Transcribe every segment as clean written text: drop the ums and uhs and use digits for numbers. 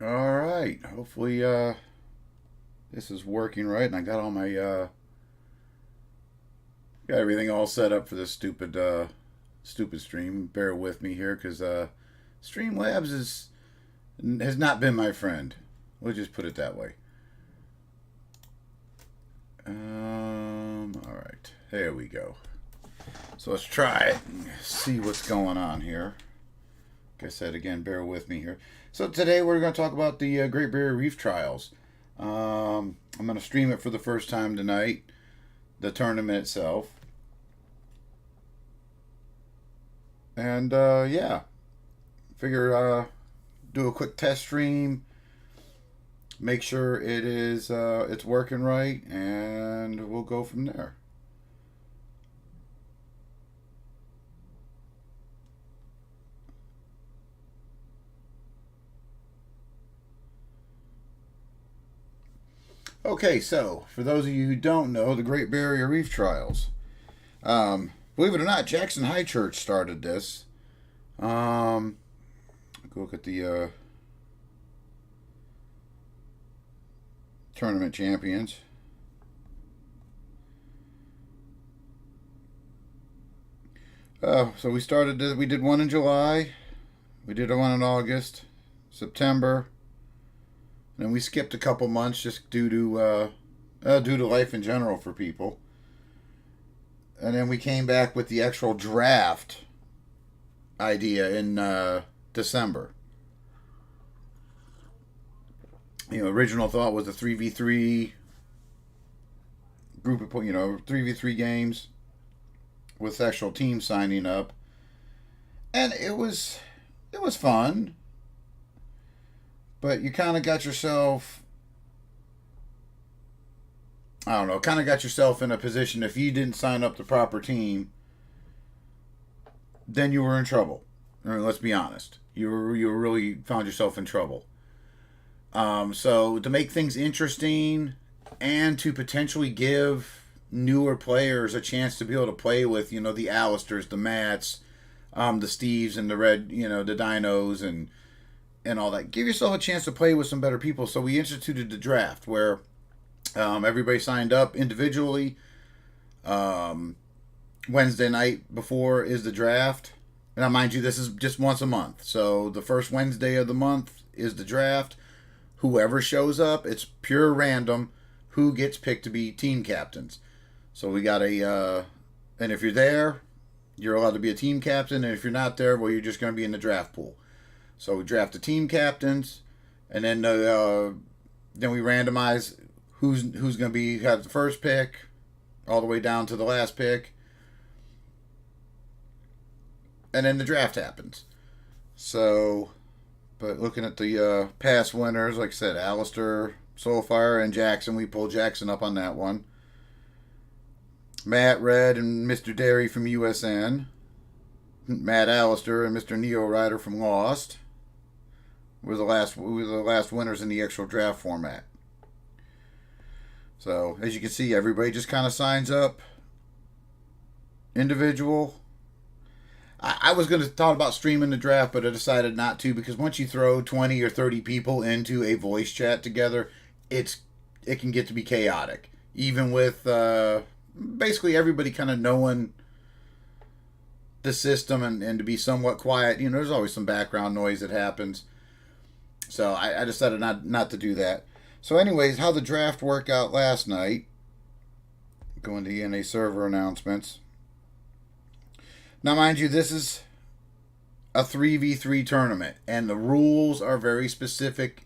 All right. Hopefully, this is working right, and I got all my got everything all set up for this stupid stream. Bear with me here, because Streamlabs has not been my friend. We'll just put it that way. All right. There we go. So let's try it and see what's going on here. Like I said again, bear with me here. So today we're going to talk about the Great Barrier Reef trials. I'm going to stream it for the first time tonight, the tournament itself. And yeah, figure do a quick test stream, make sure it's working right, and we'll go from there. Okay, so for those of you who don't know, the Great Barrier Reef trials. Believe it or not, Jackson High Church started this. Go look at the tournament champions. So we started this. We did one in July. We did one in August, September. And we skipped a couple months just due to life in general for people. And then we came back with the actual draft idea in December. Original thought was a 3v3 group of 3v3 games with actual teams signing up, and it was fun. But you kind of got yourself, I don't know, kind of got yourself in a position, if you didn't sign up the proper team, then you were in trouble. I mean, let's be honest. You really found yourself in trouble. So to make things interesting and to potentially give newer players a chance to be able to play with, the Alisters, the Matts, the Steves, and the Red, the Dinos, and all that. Give yourself a chance to play with some better people. So we instituted the draft where everybody signed up individually. Wednesday night before is the draft. Now, mind you, this is just once a month. So the first Wednesday of the month is the draft. Whoever shows up, it's pure random who gets picked to be team captains. So we got and if you're there, you're allowed to be a team captain. And if you're not there, well, you're just going to be in the draft pool. So we draft the team captains, and then we randomize who's going to have the first pick, all the way down to the last pick, and then the draft happens. So, but looking at the past winners, like I said, Alistair, Soulfire, and Jackson, we pulled Jackson up on that one. Matt Red and Mr. Derry from USN. Matt Alistair and Mr. Neo Rider from Lost were the last winners in the actual draft format. So as you can see, everybody just kind of signs up individual. I was going to talk about streaming the draft, but I decided not to, because once you throw 20 or 30 people into a voice chat together, it can get to be chaotic. Even with basically everybody kind of knowing the system and to be somewhat quiet. There's always some background noise that happens. So I decided not to do that. So anyways, how the draft worked out last night. Going to the NA server announcements. Now, mind you, this is a 3v3 tournament, and the rules are very specific.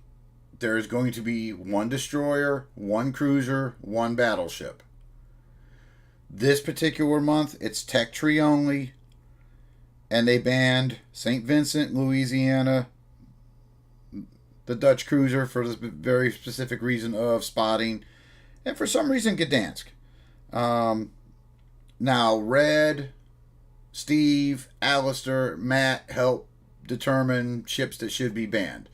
There is going to be one destroyer, one cruiser, one battleship. This particular month, it's tech tree only, and they banned St. Vincent, Louisiana, the Dutch cruiser, for the very specific reason of spotting, and for some reason Gdansk. Now, Red, Steve, Alistair, Matt help determine ships that should be banned.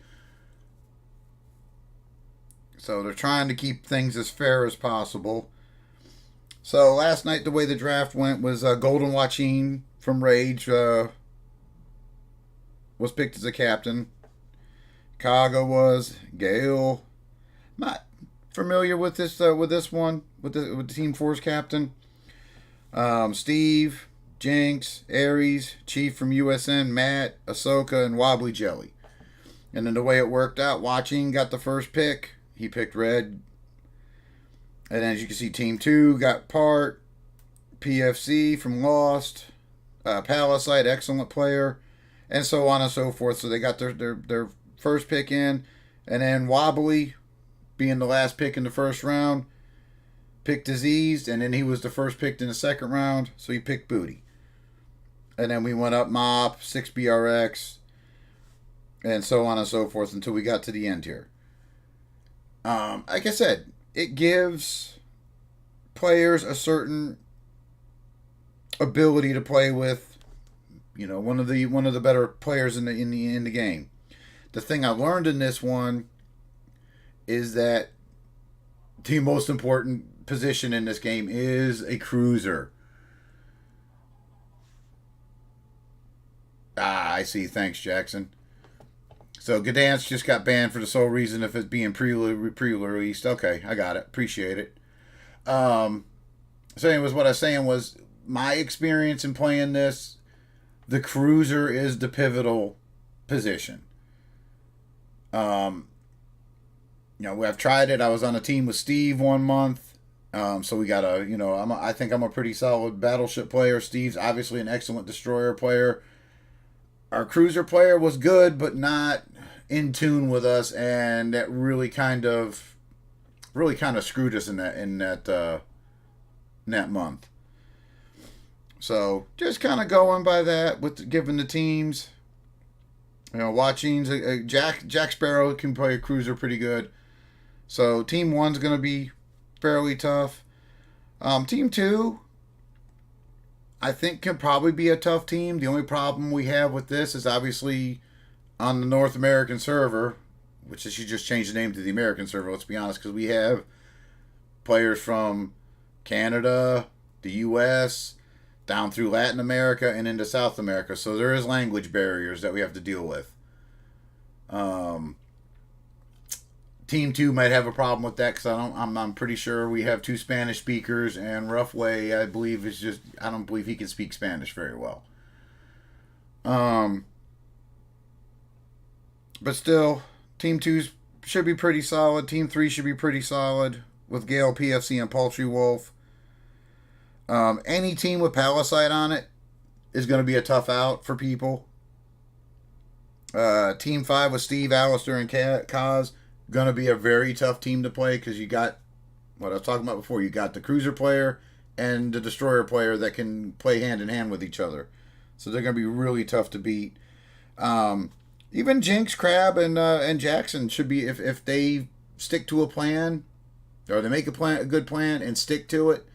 So they're trying to keep things as fair as possible. So last night, the way the draft went was Golden Joaquin from Rage was picked as a captain. Kaga was Gale. Not familiar with this one with the Team Force captain. Steve, Jinx, Aries, Chief from USN, Matt, Ahsoka, and Wobbly Jelly. And then the way it worked out, Watching got the first pick. He picked red. And as you can see, Team 2 got Part, PFC from Lost, Palisade, excellent player, and so on and so forth. So they got their first pick in. And then Wobbly, being the last pick in the first round, picked Diseased, and then he was the first picked in the second round, so he picked Booty. And then we went up Mop, 6BRX, and so on and so forth until we got to the end here. Like I said, it gives players a certain ability to play with, one of the better players in the game. The thing I learned in this one is that the most important position in this game is a cruiser. I see. Thanks, Jackson. So Gdansk just got banned for the sole reason of it being pre-released. Okay, I got it. Appreciate it. So anyways, what I was saying was my experience in playing this, the cruiser is the pivotal position. I've tried it. I was on a team with Steve 1 month. So we got I think I'm a pretty solid battleship player. Steve's obviously an excellent destroyer player. Our cruiser player was good, but not in tune with us, and that really kind of screwed us in that month. So just kind of going by that with giving the teams. Watching Jack Sparrow can play a cruiser pretty good. So Team 1's going to be fairly tough. Team 2, I think, can probably be a tough team. The only problem we have with this is obviously on the North American server, which is you just changed the name to the American server, let's be honest, because we have players from Canada, the U.S., down through Latin America and into South America. So there is language barriers that we have to deal with. Team 2 might have a problem with that because I'm pretty sure we have 2 Spanish speakers, and Roughway, I believe, I don't believe he can speak Spanish very well. But still, Team 2 should be pretty solid. Team 3 should be pretty solid with Gale, PFC, and Paltry Wolf. Any team with Palisade on it is going to be a tough out for people. Team 5 with Steve, Alistair, and Kaz, going to be a very tough team to play because you got what I was talking about before. You got the cruiser player and the destroyer player that can play hand in hand with each other. So they're going to be really tough to beat. Even Jinx, Crab, and Jackson should be, if they stick to a plan, or they make a good plan and stick to it,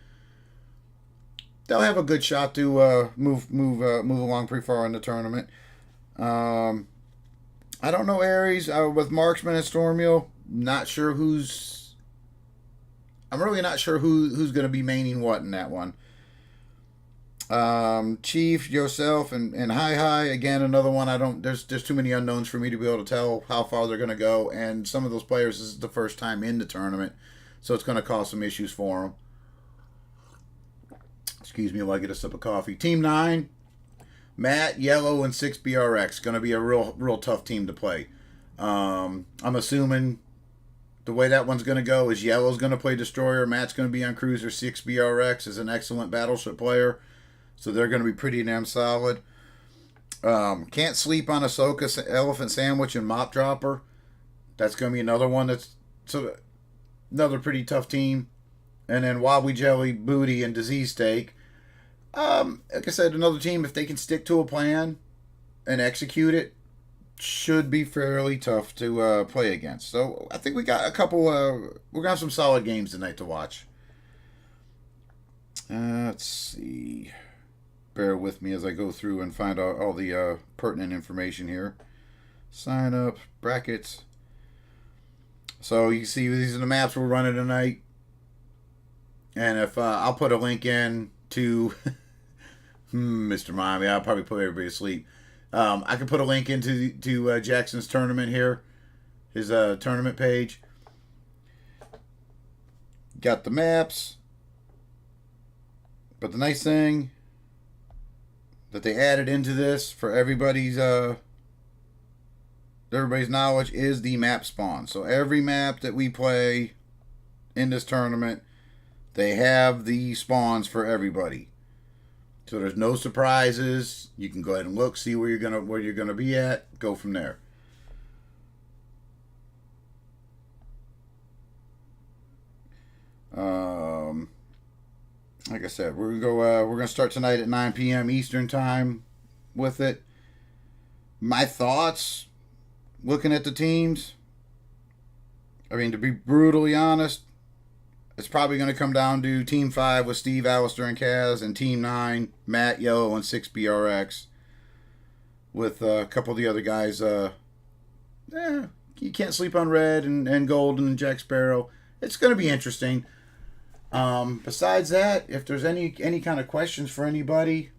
they'll have a good shot to move along pretty far in the tournament. I don't know Aries with Marksman and Stormule. I'm really not sure who's going to be maining what in that one. Chief, yourself, and Hi. Again, another one. There's too many unknowns for me to be able to tell how far they're going to go. And some of those players, this is the first time in the tournament, so it's going to cause some issues for them. Excuse me while I get a sip of coffee. Team 9, Matt, Yellow, and 6BRX. Going to be a real tough team to play. I'm assuming the way that one's going to go is Yellow's going to play Destroyer, Matt's going to be on Cruiser, 6BRX is an excellent battleship player, so they're going to be pretty damn solid. Can't sleep on Ahsoka, Elephant Sandwich, and Mop Dropper. That's going to be another one that's another pretty tough team. And then Wobbly Jelly, Booty, and Disease Steak. Like I said, another team, if they can stick to a plan and execute it, should be fairly tough to play against. So I think we got a couple. We're gonna have some solid games tonight to watch. Let's see. Bear with me as I go through and find out all the pertinent information here. Sign up, brackets. So you can see these are the maps we're running tonight. And if I'll put a link in to Mr. Miami, I'll probably put everybody to sleep. I can put a link into Jackson's tournament here. his tournament page. Got the maps. But the nice thing that they added into this for everybody's knowledge is the map spawn. So every map that we play in this tournament, they have the spawns for everybody. So there's no surprises. You can go ahead and look, see where you're gonna be at, go from there. Like I said, we're gonna start tonight at 9 p.m. Eastern time with it. My thoughts, looking at the teams. I mean, to be brutally honest, it's probably going to come down to Team 5 with Steve, Alistair, and Kaz, and Team 9, Matt, Yellow, and 6BRX. With a couple of the other guys. You can't sleep on Red and Golden and Jack Sparrow. It's going to be interesting. Besides that, if there's any kind of questions for anybody,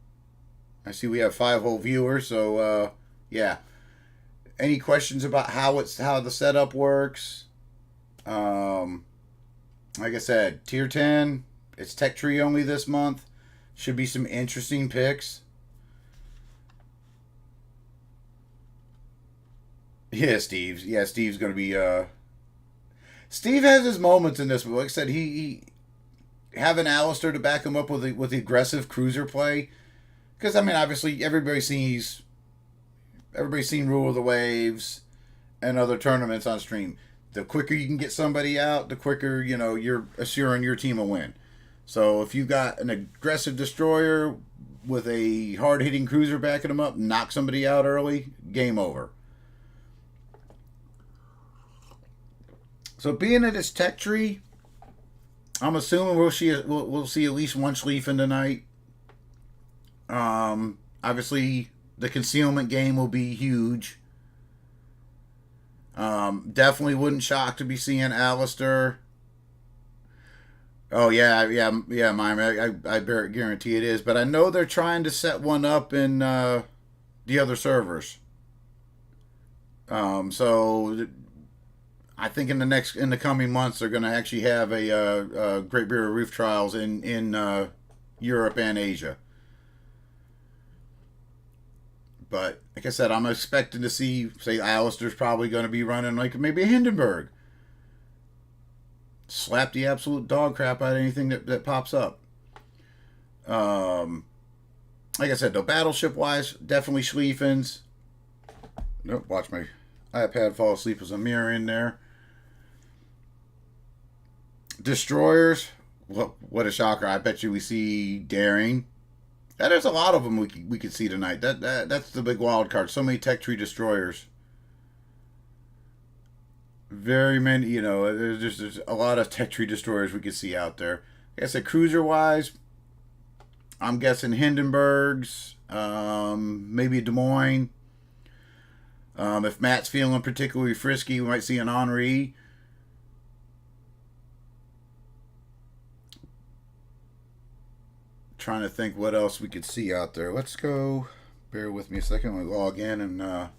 I see we have 5 whole viewers, so yeah. Any questions about how the setup works? Like I said, tier 10, it's Tech Tree only this month. Should be some interesting picks. Yeah, Steve's going to be. Steve has his moments in this, but like I said, he having Alistair to back him up with the aggressive cruiser play, because I mean, obviously everybody's seen Rule of the Waves and other tournaments on stream. The quicker you can get somebody out, the quicker you're assuring your team a win. So if you got an aggressive destroyer with a hard hitting cruiser backing them up, knock somebody out early, game over. So being that it's Tech Tree, I'm assuming we'll see at least one Schlieffen tonight. Obviously, the concealment game will be huge. Definitely wouldn't shock to be seeing Alistair. Oh yeah, Mime. I guarantee it is. But I know they're trying to set one up in the other servers. So I think in the coming months they're going to actually have a Great Barrier Reef trials in Europe and Asia. But like I said, I'm expecting to see, say, Alistair's probably going to be running like maybe a Hindenburg. Slap the absolute dog crap out of anything that pops up. Like I said, though, battleship wise, definitely Schlieffens. Nope, watch my iPad fall asleep as a mirror in there. Destroyers, what a shocker! I bet you we see Daring. There's a lot of them we could see tonight. That's the big wild card. So many Tech Tree destroyers. Very many, there's a lot of Tech Tree destroyers we could see out there. Like I said, cruiser wise, I'm guessing Hindenburgs, maybe Des Moines. If Matt's feeling particularly frisky, we might see an Henri. Trying to think what else we could see out there. Let's go. Bear with me a second. We'll log in and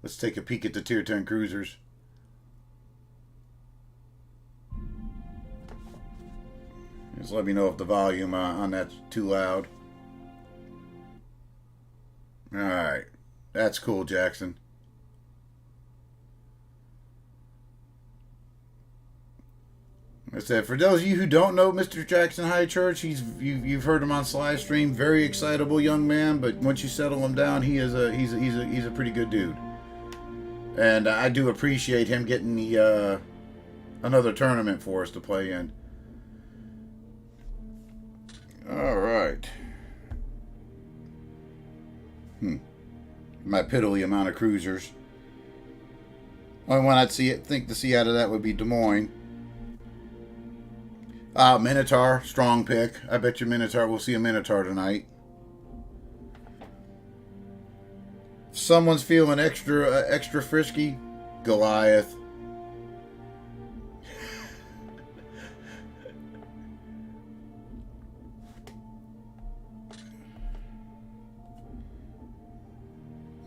let's take a peek at the tier 10 cruisers. Just let me know if the volume on that's too loud. Alright. That's cool, Jackson. I said, for those of you who don't know Mr. Jackson High Church, you've heard him on live stream. Very excitable young man, but once you settle him down, he's a pretty good dude. And I do appreciate him getting the another tournament for us to play in. All right. My piddly amount of cruisers. Only one I'd think to see out of that would be Des Moines. Minotaur, strong pick. I bet you Minotaur, we'll see a Minotaur tonight. If someone's feeling extra frisky, Goliath.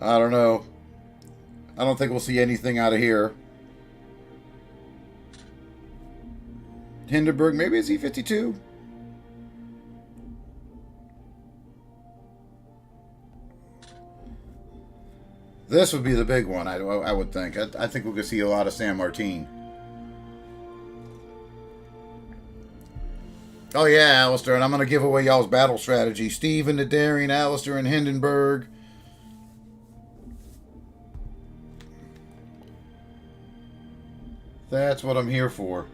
I don't know. I don't think we'll see anything out of here. Hindenburg, maybe it's E52. This would be the big one, I would think. I think we're going to see a lot of San Martin. Oh, yeah, Alistair, and I'm going to give away y'all's battle strategy. Steve and the Daring, Alistair and Hindenburg. That's what I'm here for.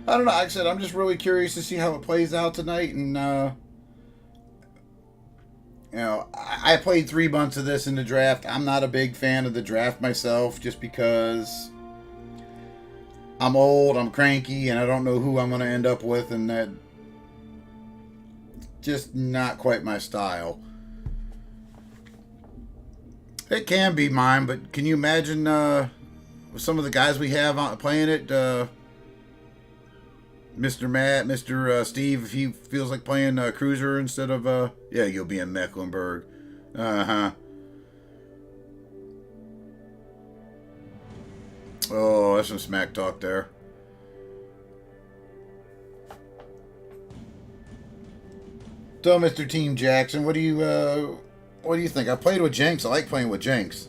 I don't know. Like I said, I'm just really curious to see how it plays out tonight. And, I played 3 months of this in the draft. I'm not a big fan of the draft myself just because I'm old, I'm cranky, and I don't know who I'm going to end up with. And that just not quite my style. It can be mine, but can you imagine some of the guys we have playing it? Mr. Matt, Mr. Steve, if he feels like playing Cruiser instead of, yeah, you'll be in Mecklenburg. Uh-huh. Oh, that's some smack talk there. So, Mr. Team Jackson, what do you think? I played with Jenks. I like playing with Jenks.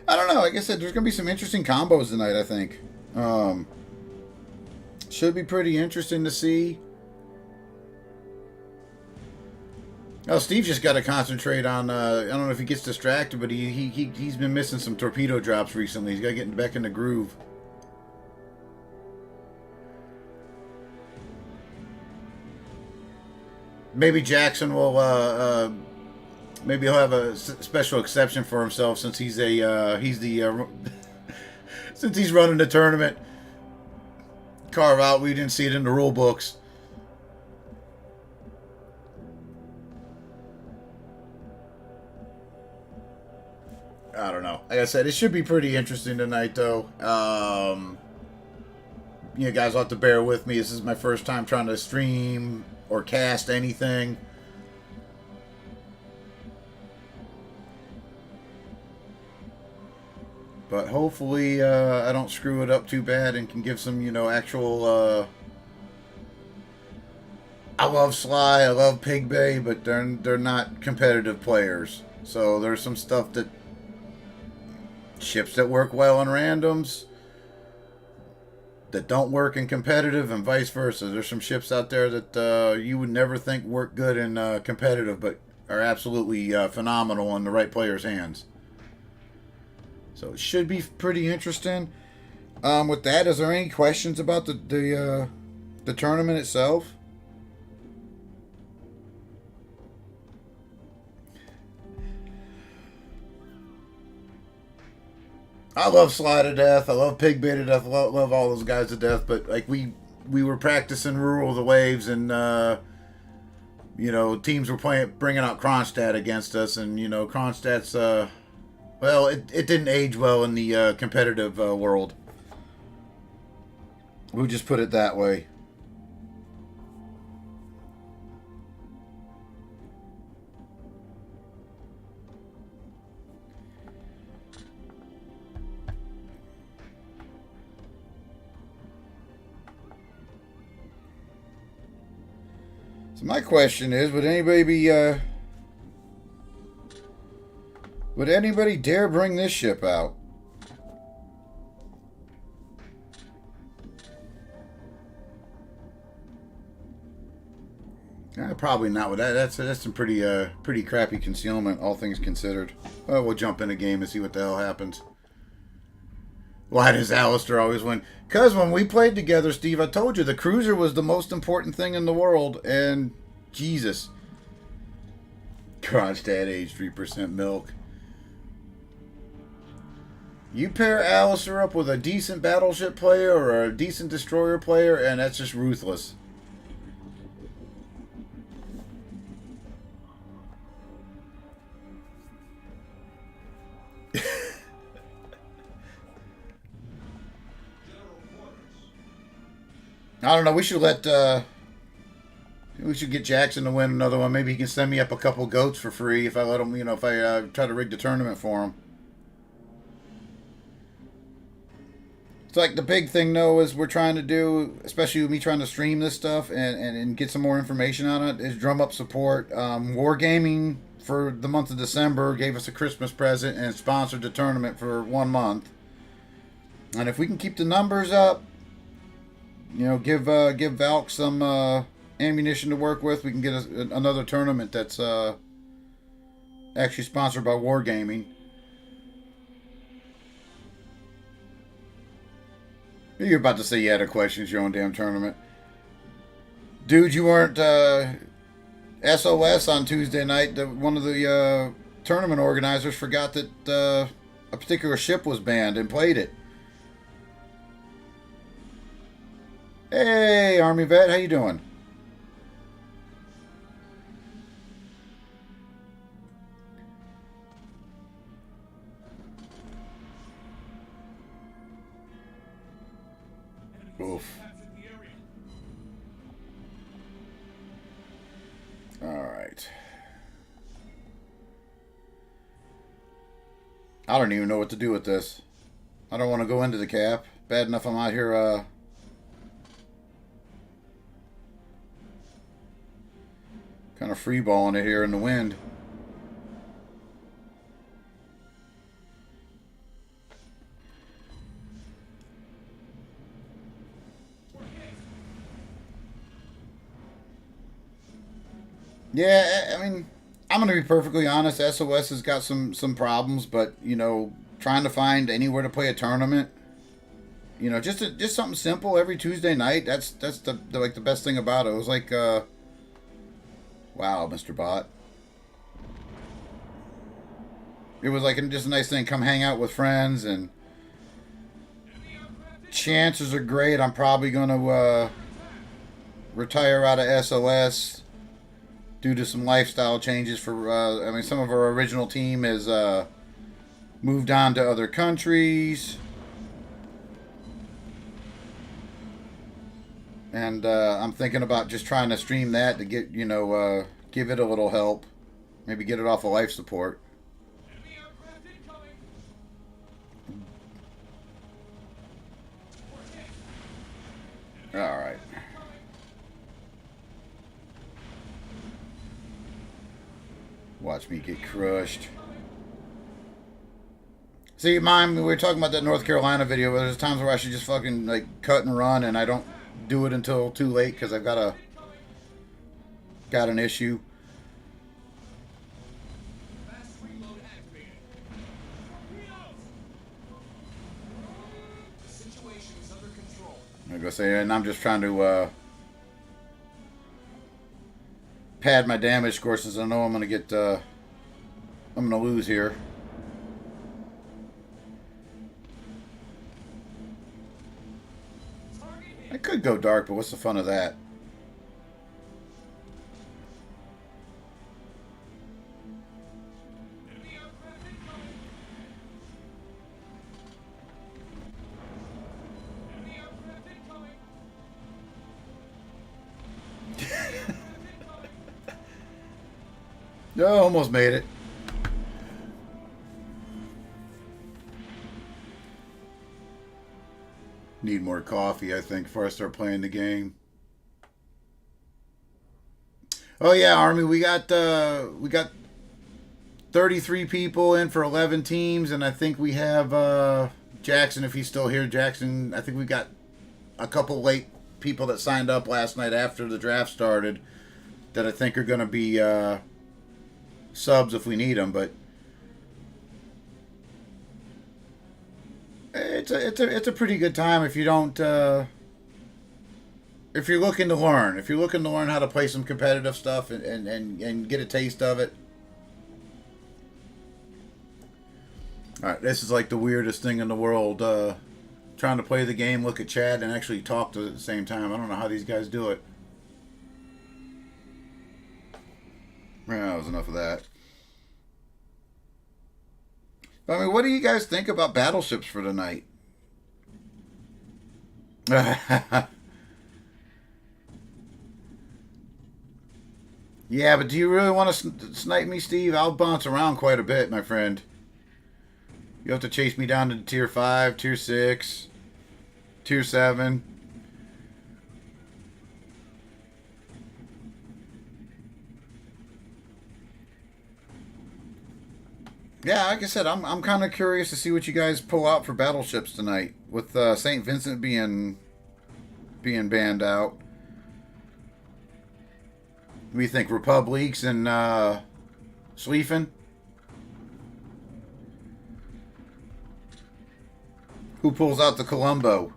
I don't know. Like I said, there's going to be some interesting combos tonight, I think. Should be pretty interesting to see. Oh, Steve just got to concentrate on, I don't know if he gets distracted, but he's been missing some torpedo drops recently. He's got to get back in the groove. Maybe Jackson will, maybe he'll have a special exception for himself since he's since he's running the tournament. Carve out, we didn't see it in the rule books. I don't know. Like I said, it should be pretty interesting tonight, though. You guys will have to bear with me. This is my first time trying to stream or cast anything. But hopefully I don't screw it up too bad and can give some, actual... I love Sly, I love Pig Bay, but they're not competitive players. So there's some stuff that... Ships that work well in randoms that don't work in competitive and vice versa. There's some ships out there that you would never think work good in competitive, but are absolutely phenomenal in the right player's hands. So it should be pretty interesting. With that, is there any questions about the tournament itself? I love Sly to death. I love Pig Bay to death. I love all those guys to death. But like we were practicing Rule of the Waves, and teams were bringing out Kronstadt against us, and Kronstadt's well, it didn't age well in the competitive world. We'll just put it that way. So my question is, would anybody dare bring this ship out? Probably not. With that, that's some pretty crappy concealment, all things considered. Well, we'll jump in a game and see what the hell happens. Why does Alistair always win? Because when we played together, Steve, I told you the cruiser was the most important thing in the world, and Jesus. Kronstadt age 3% milk. You pair Alistair up with a decent battleship player or a decent destroyer player, and that's just ruthless. I don't know. We should get Jackson to win another one. Maybe he can send me up a couple goats for free if I let him. If I try to rig the tournament for him. It's like the big thing, though, is we're trying to do, especially with me trying to stream this stuff and get some more information on it, is drum up support. Wargaming for the month of December gave us a Christmas present and sponsored the tournament for 1 month. And if we can keep the numbers up, give Valk some ammunition to work with, we can get another tournament that's actually sponsored by Wargaming. You're about to say you had a question. It's your own damn tournament. Dude, you weren't SOS on Tuesday night. One of the tournament organizers forgot that a particular ship was banned and played it. Hey, Army vet, how you doing? Oof. All right. I don't even know what to do with this. I don't want to go into the cap. Bad enough I'm out here kind of freeballing it here in the wind. Yeah, I mean, I'm gonna be perfectly honest. SOS has got some problems, but trying to find anywhere to play a tournament, just something simple every Tuesday night. That's the best thing about it. It was like, wow, Mr. Bot. It was like just a nice thing. Come hang out with friends, and chances are great. I'm probably gonna retire out of SOS due to some lifestyle changes. Some of our original team has moved on to other countries, and I'm thinking about just trying to stream that to get give it a little help, maybe get it off of life support. All right. Watch me get crushed. See, Mom, we were talking about that North Carolina video where there's times where I should just fucking like cut and run, and I don't do it until too late because I've got an issue. I'm gonna say, and I'm just trying to pad my damage score since I know I'm gonna lose here. I could go dark, but what's the fun of that? No, almost made it. Need more coffee, I think, before I start playing the game. Oh yeah, Army, we got 33 people in for 11 teams, and I think we have Jackson, if he's still here. Jackson, I think we got a couple late people that signed up last night after the draft started that I think are going to be subs if we need them. But it's a pretty good time if you don't if you're looking to learn. If you're looking to learn how to play some competitive stuff and get a taste of it. All right, this is like the weirdest thing in the world. Trying to play the game, look at chat, and actually talk to it at the same time. I don't know how these guys do it. Yeah, that was enough of that. I mean, what do you guys think about battleships for tonight? Yeah, but do you really want to snipe me, Steve? I'll bounce around quite a bit, my friend. You have to chase me down to tier 5, tier 6, tier 7. Yeah, like I said, I'm kind of curious to see what you guys pull out for battleships tonight, with St. Vincent being banned out. We think Republics and Schlieffen. Who pulls out the Colombo?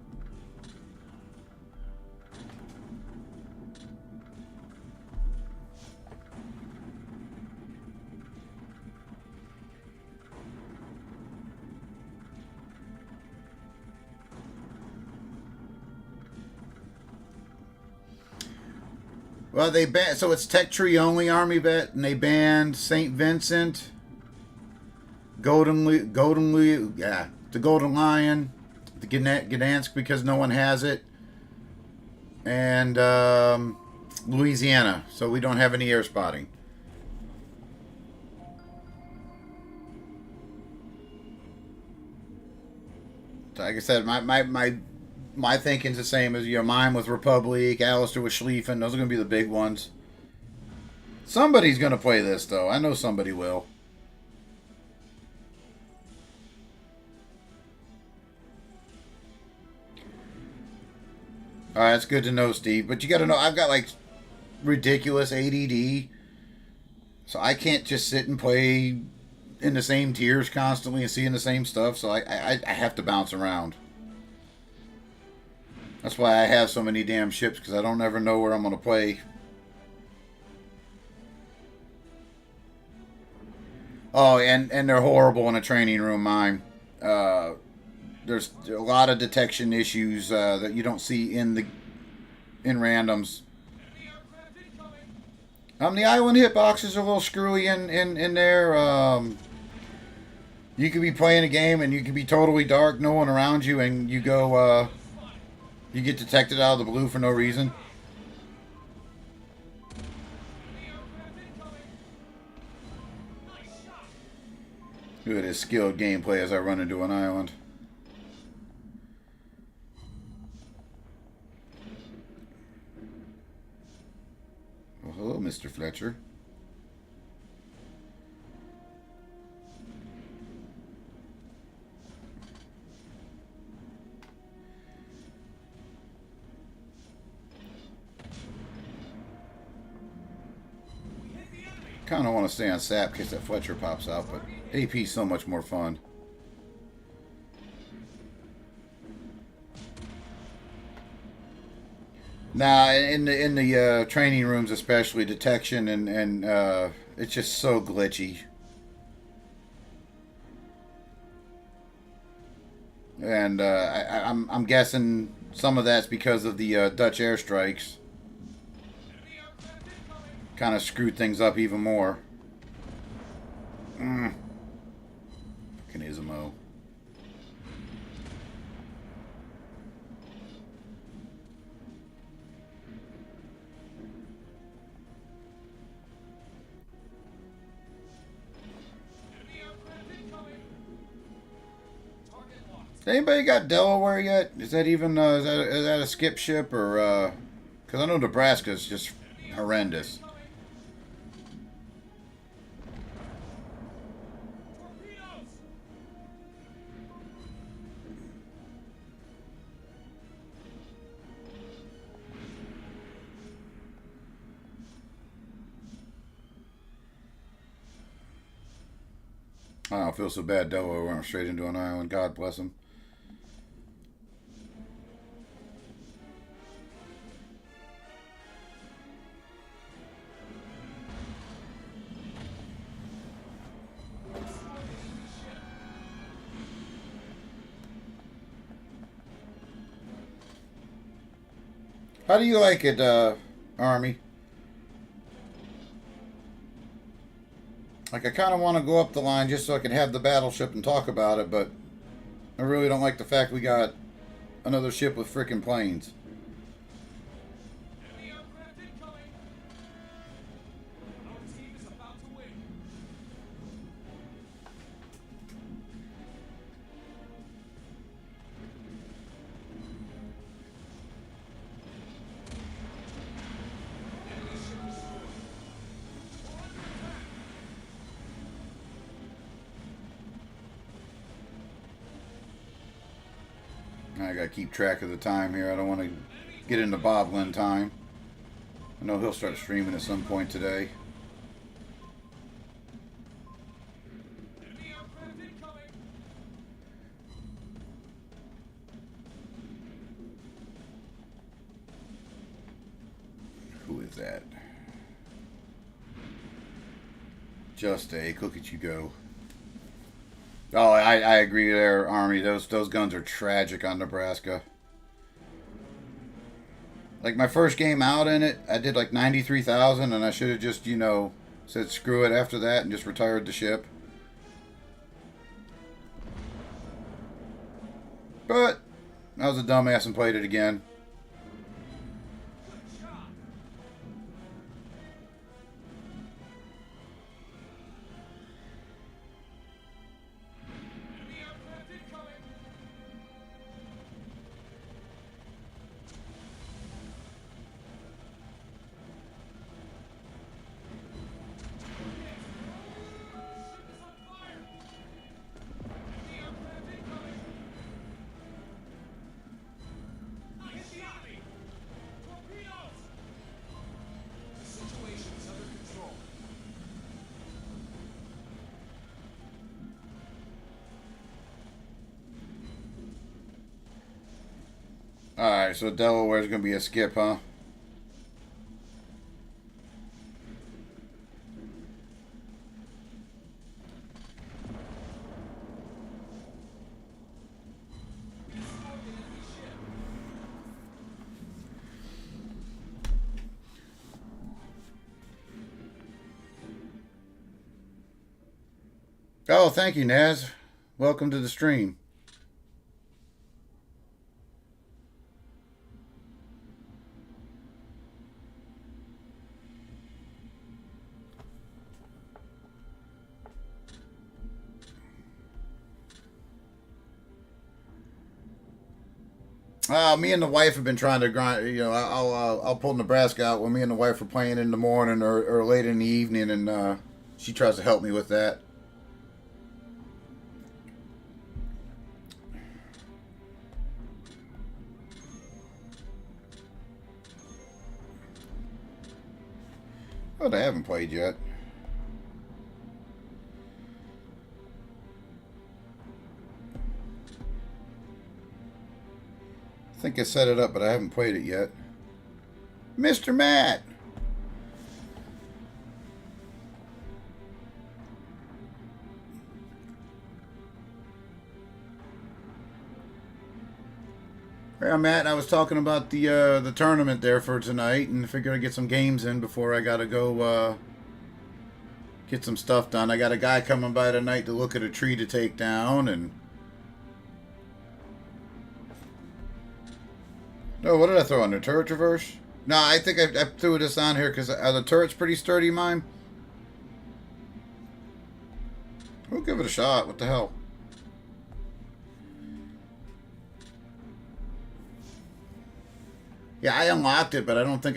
Well, they banned, so it's Tech Tree only army bet, and they banned St. Vincent, yeah, the Golden Lion, the Gdansk because no one has it, and Louisiana, so we don't have any air spotting. So like I said, my thinking's the same as mine with Republic, Alistair with Schlieffen. Those are going to be the big ones. Somebody's going to play this, though. I know somebody will. All right, that's good to know, Steve. But you got to know, I've got like ridiculous ADD, so I can't just sit and play in the same tiers constantly and seeing the same stuff. So I have to bounce around. That's why I have so many damn ships, because I don't ever know where I'm going to play. Oh, and they're horrible in a training room, mine. There's a lot of detection issues that you don't see in randoms. The island hitboxes are a little screwy in there. You could be playing a game and you could be totally dark, no one around you, and you go, you get detected out of the blue for no reason. Look at this skilled gameplay as I run into an island. Well, hello, Mr. Fletcher. Kind of want to stay on SAP in case that Fletcher pops out, but AP's so much more fun. Nah, in the training rooms especially, detection and it's just so glitchy. And I'm guessing some of that's because of the Dutch airstrikes. Kind of screwed things up even more. Fucking Ismo. Anybody got Delaware yet? Is that even is that a skip ship, or because I know Nebraska's just horrendous. I don't feel so bad. Delaware went straight into an island. God bless him. How do you like it, Army? Like, I kind of want to go up the line just so I can have the battleship and talk about it, but I really don't like the fact we got another ship with frickin' planes. I gotta keep track of the time here. I don't want to get into bobbling time. I know he'll start streaming at some point today. Who is that? Just a look at you go. Oh, I agree there, Army. Those guns are tragic on Nebraska. Like my first game out in it, I did like 93,000, and I should have just, you know, said screw it after that and just retired the ship. But I was a dumbass and played it again. Alright, so Delaware's going to be a skip, huh? Oh, thank you, Naz. Welcome to the stream. Me and the wife have been trying to grind. You know, I'll pull Nebraska out when me and the wife are playing in the morning or late in the evening, and she tries to help me with that. Oh, they haven't played yet. I think I set it up, but I haven't played it yet. Mr. Matt! Yeah, Matt, I was talking about the tournament there for tonight, and figured I'd get some games in before I gotta go get some stuff done. I got a guy coming by tonight to look at a tree to take down, and oh, what did I throw on the turret traverse? No, I think I threw this on here because the turret's pretty sturdy, mine. We'll give it a shot. What the hell? Yeah, I unlocked it, but I don't think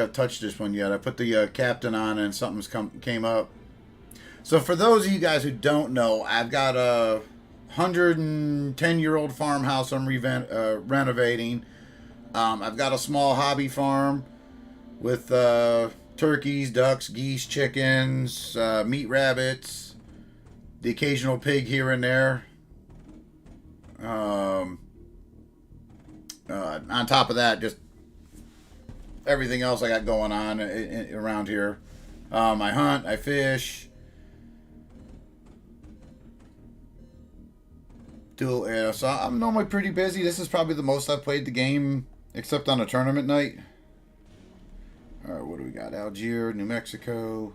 I've touched this one yet. I put the captain on, and something's came up. So for those of you guys who don't know, I've got a 110-year-old farmhouse I'm renovating. I've got a small hobby farm with turkeys, ducks, geese, chickens, meat rabbits, the occasional pig here and there. On top of that, just everything else I got going on around here. I hunt, I fish. So I'm normally pretty busy. This is probably the most I've played the game, except on a tournament night. Alright, what do we got? Algiers, New Mexico.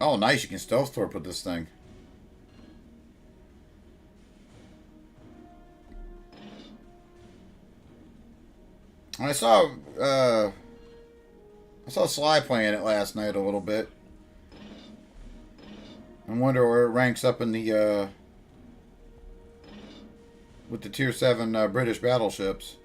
Oh, nice. You can stealth torp with this thing. I saw Sly playing it last night a little bit. I wonder where it ranks up in the with the Tier 7 British battleships.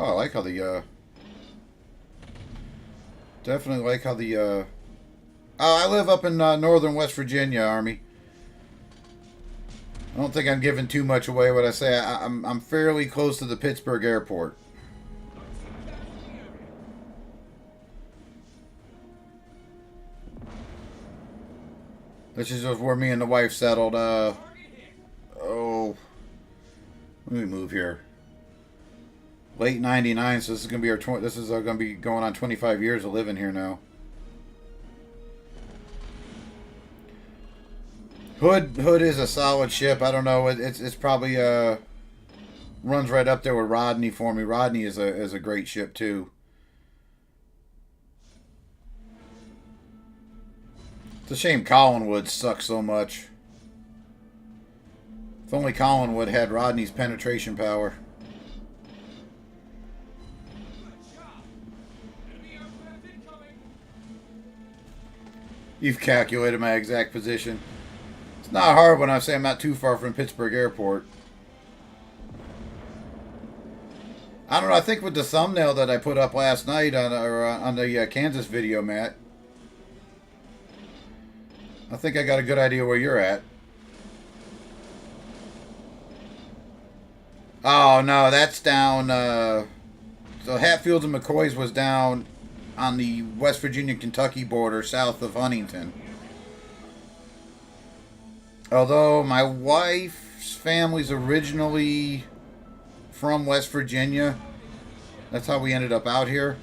Oh, I like how the definitely like how the oh, I live up in northern West Virginia, Army. I don't think I'm giving too much away when I say I'm fairly close to the Pittsburgh airport. This is just where me and the wife settled. Oh, let me move here. Late '99, so this is gonna be our this is gonna be going on 25 years of living here now. Hood is a solid ship. I don't know. It's probably runs right up there with Rodney for me. Rodney is a great ship too. It's a shame Collinwood sucks so much. If only Collinwood had Rodney's penetration power. You've calculated my exact position. It's not hard when I say I'm not too far from Pittsburgh Airport. I don't know. I think with the thumbnail that I put up last night on the Kansas video, Matt, I think I got a good idea where you're at. Oh no, that's down. So Hatfields and McCoy's was down on the West Virginia-Kentucky border, south of Huntington. Although my wife's family's originally from West Virginia, that's how we ended up out here.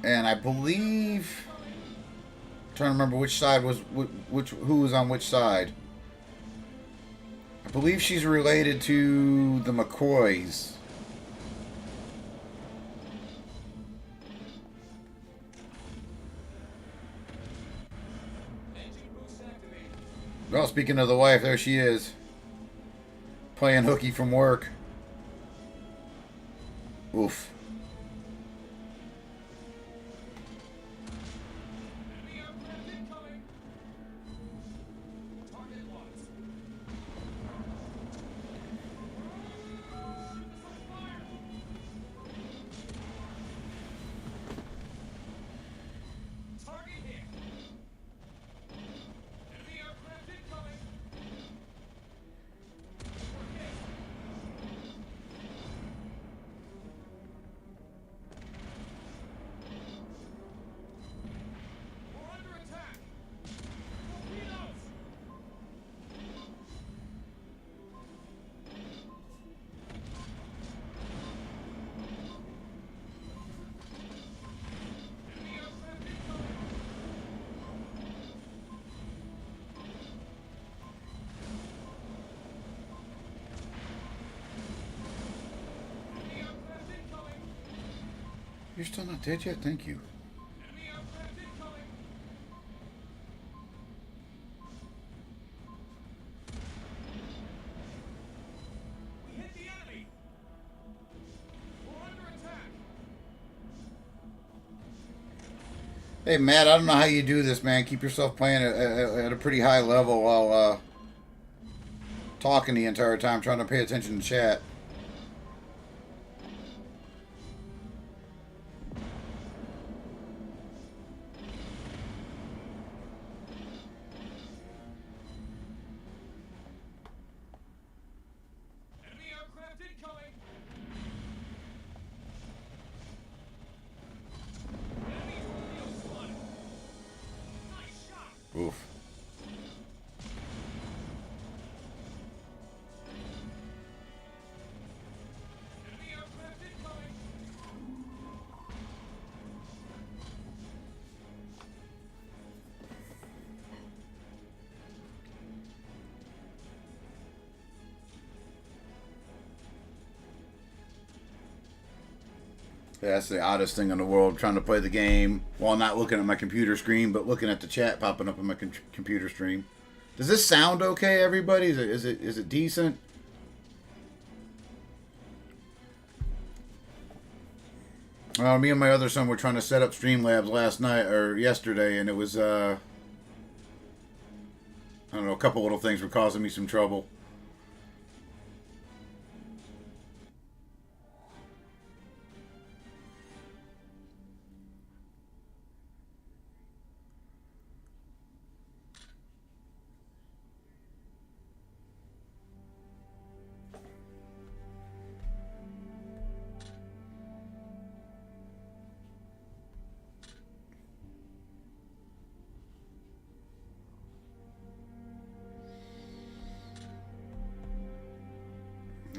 And I believe, I'm trying to remember which side was who was on which side. I believe she's related to the McCoys. Well, speaking of the wife, there she is. Playing hooky from work. Oof. You're still not dead yet? Thank you. Hey, Matt, I don't know how you do this, man. Keep yourself playing at a pretty high level while talking the entire time, trying to pay attention to chat. Oof. Yeah, that's the oddest thing in the world, trying to play the game while not looking at my computer screen, but looking at the chat popping up on my computer screen. Does this sound okay, everybody? Is it decent? Me and my other son were trying to set up Streamlabs last night or yesterday, and it was I don't know, a couple little things were causing me some trouble.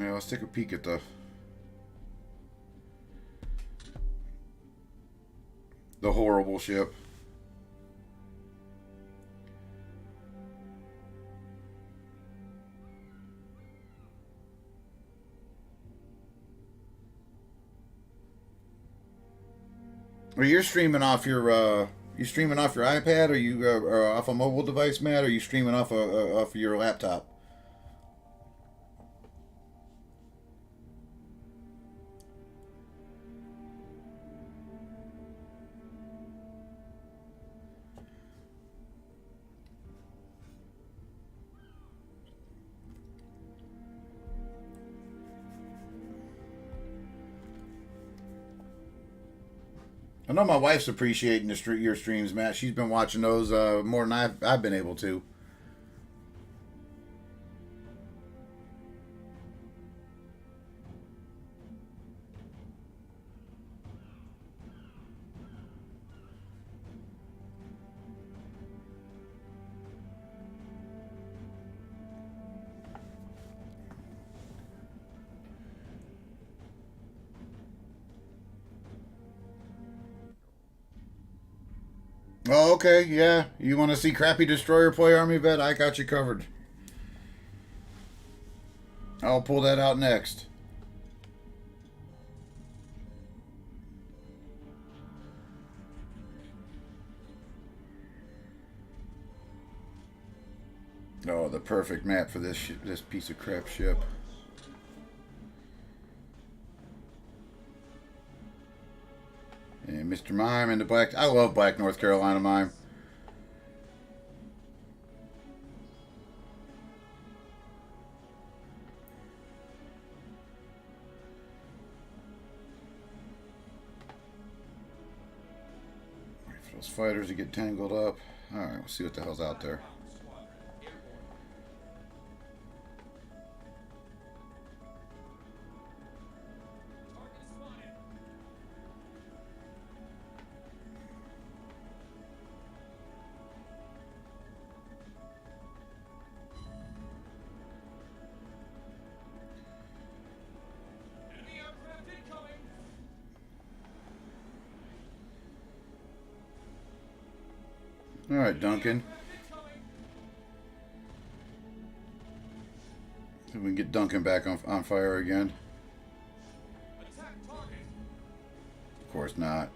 Yeah, let's take a peek at the horrible ship. Are you streaming off your you streaming off your iPad, or you or off a mobile device, Matt? Or are you streaming off your laptop? I know my wife's appreciating your streams, Matt. She's been watching those more than I've been able to. Oh, okay, yeah. You want to see crappy destroyer play, Army Vet? I got you covered. I'll pull that out next. Oh, the perfect map for this piece of crap ship. And Mr. Mime and the Black. I love Black North Carolina Mime. Wait for those fighters to get tangled up. Alright, we'll see what the hell's out there. Alright, Duncan. See if we can get Duncan back on fire again. Of course not.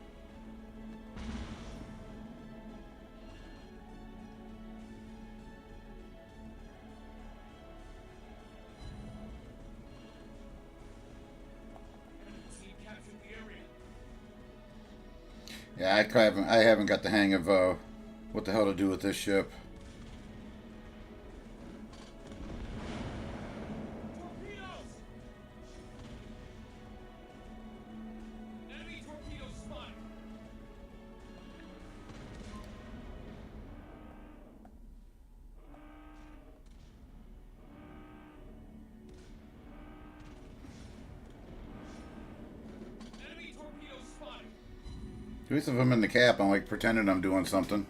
Yeah, I haven't got the hang of what the hell to do with this ship. At least if I'm in the cap, I'm like pretending I'm doing something.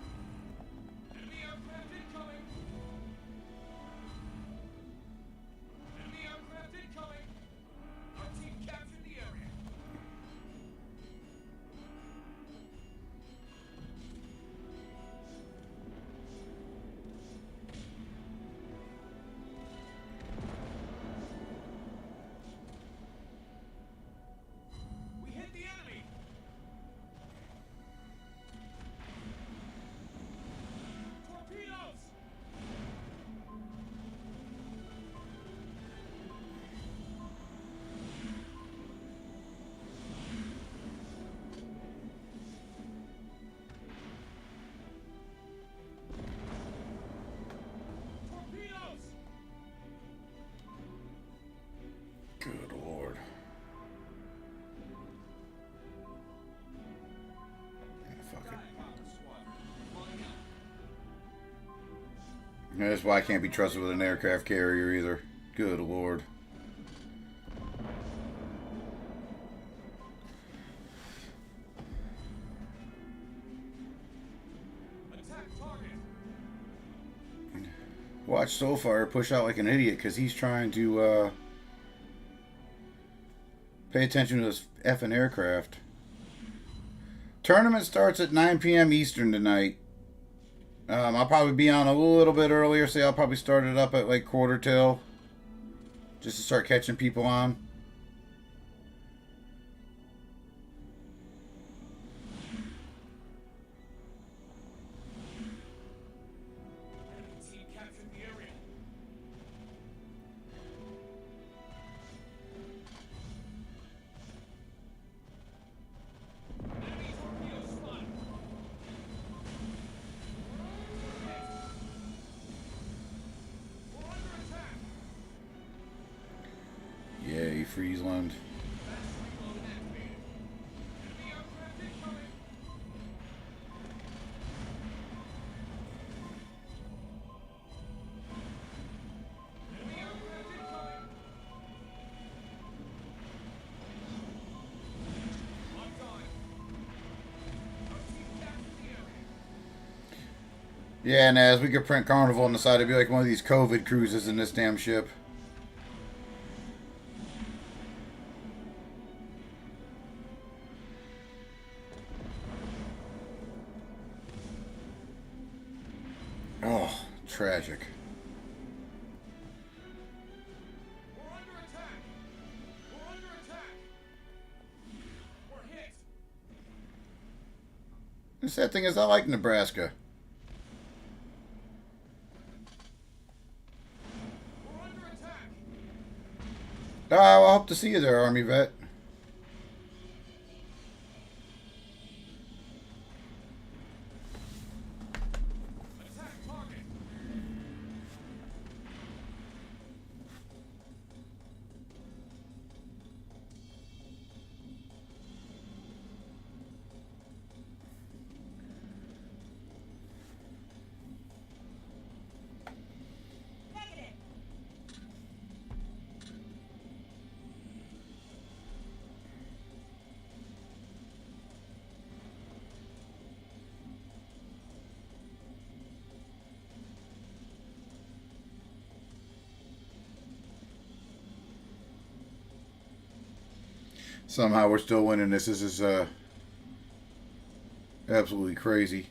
Good Lord. Fuck it. That's why I can't be trusted with an aircraft carrier either. Good Lord. Watch Soulfire push out like an idiot because he's trying to Pay attention to this effing aircraft. Tournament starts at 9 p.m. Eastern tonight. I'll probably be on a little bit earlier, so I'll probably start it up at like quarter till, just to start catching people on. Yay, Friesland. Yeah, and as we could print Carnival on the side, it'd be like one of these COVID cruises in this damn ship. Oh, tragic. We're under attack! We're under attack! We're hit! The sad thing is, I like Nebraska. We're under attack! Oh, I hope to see you there, Army vet. Attack target! Negative! Somehow we're still winning this. This is absolutely crazy.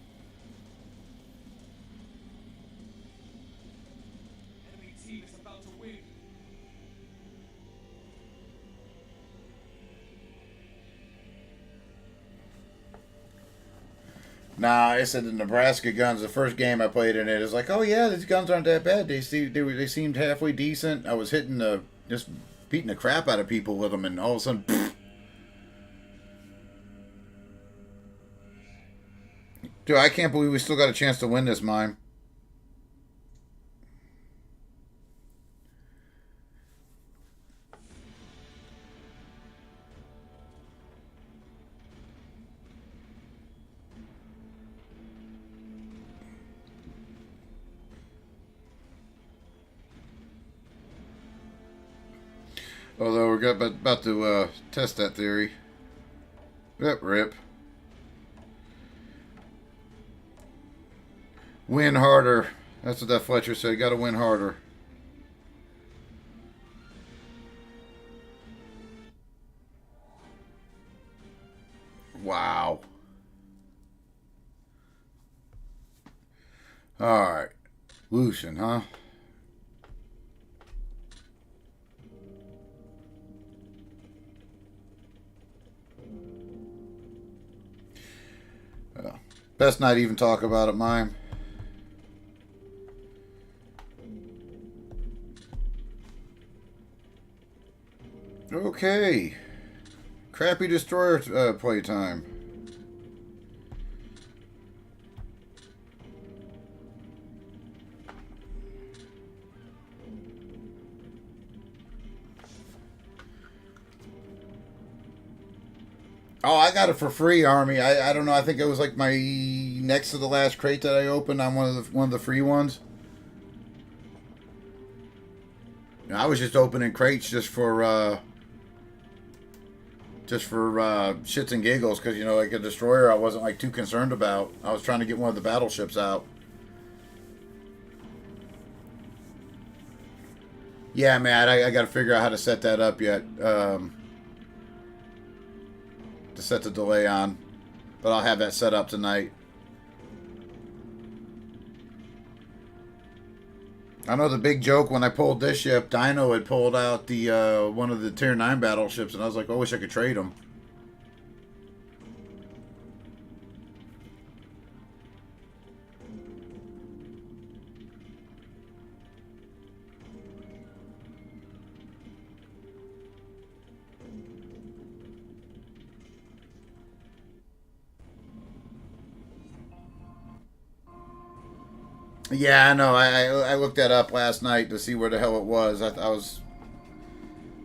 Enemy team is about to win. Nah, I said the Nebraska guns. The first game I played in it is like, oh yeah, these guns aren't that bad. They seemed halfway decent. I was hitting just beating the crap out of people with them, and all of a sudden, pfft. Dude, I can't believe we still got a chance to win this mime. Although we're about to test that theory. Yep, rip. Win harder. That's what that Fletcher said. Got to win harder. Wow. All right. Lucian, huh? Best not even talk about it, mime. Okay. Crappy destroyer playtime. Oh, I got it for free, Army. I don't know. I think it was like my next to the last crate that I opened on one of the free ones. I was just opening crates just for shits and giggles, because like a destroyer I wasn't like too concerned about. I was trying to get one of the battleships out. Yeah, man, I got to figure out how to set that up yet. to set the delay on, but I'll have that set up tonight. I know the big joke when I pulled this ship, Dino had pulled out the one of the Tier 9 battleships, and I was like, I wish I could trade them. Yeah, I know. I looked that up last night to see where the hell it was. I was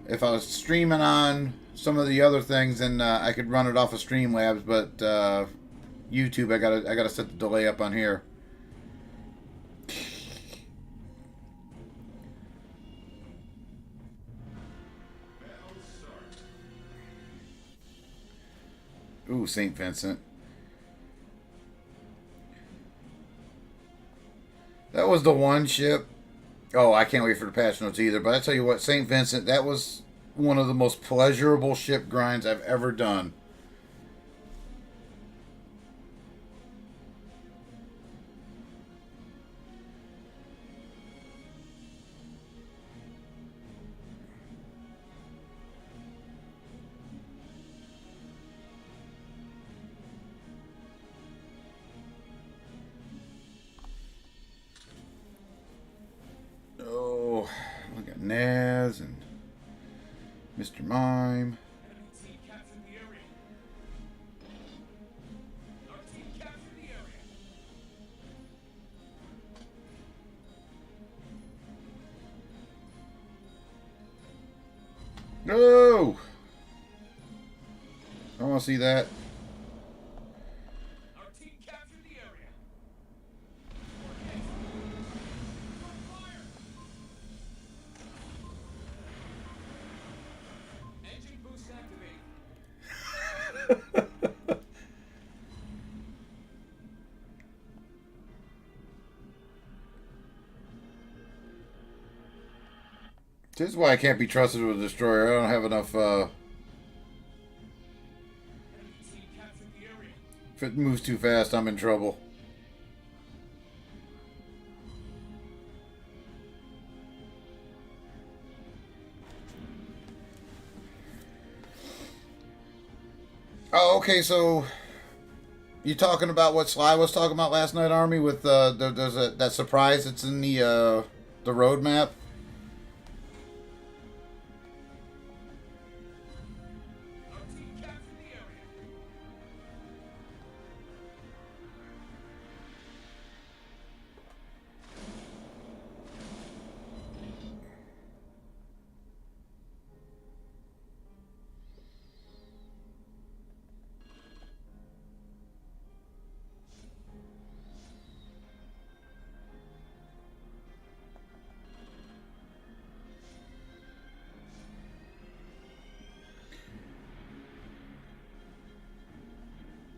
if I was streaming on some of the other things, then I could run it off of Streamlabs. But YouTube, I gotta set the delay up on here. Ooh, St. Vincent. That was the one ship. Oh, I can't wait for the patch notes either. But I tell you what, St. Vincent, that was one of the most pleasurable ship grinds I've ever done. Oh, look at Naz and Mr. Mime. Enemy team captured the area. Our team captured the area. No! I want to see that. Our team captured the area. Engine boost activated. This is why I can't be trusted with a destroyer. I don't have enough. Enemy team captured the area. If it moves too fast, I'm in trouble. Oh, okay. So you talking about what Sly was talking about last night, Army? With there's that surprise that's in the roadmap. Our team captured the area.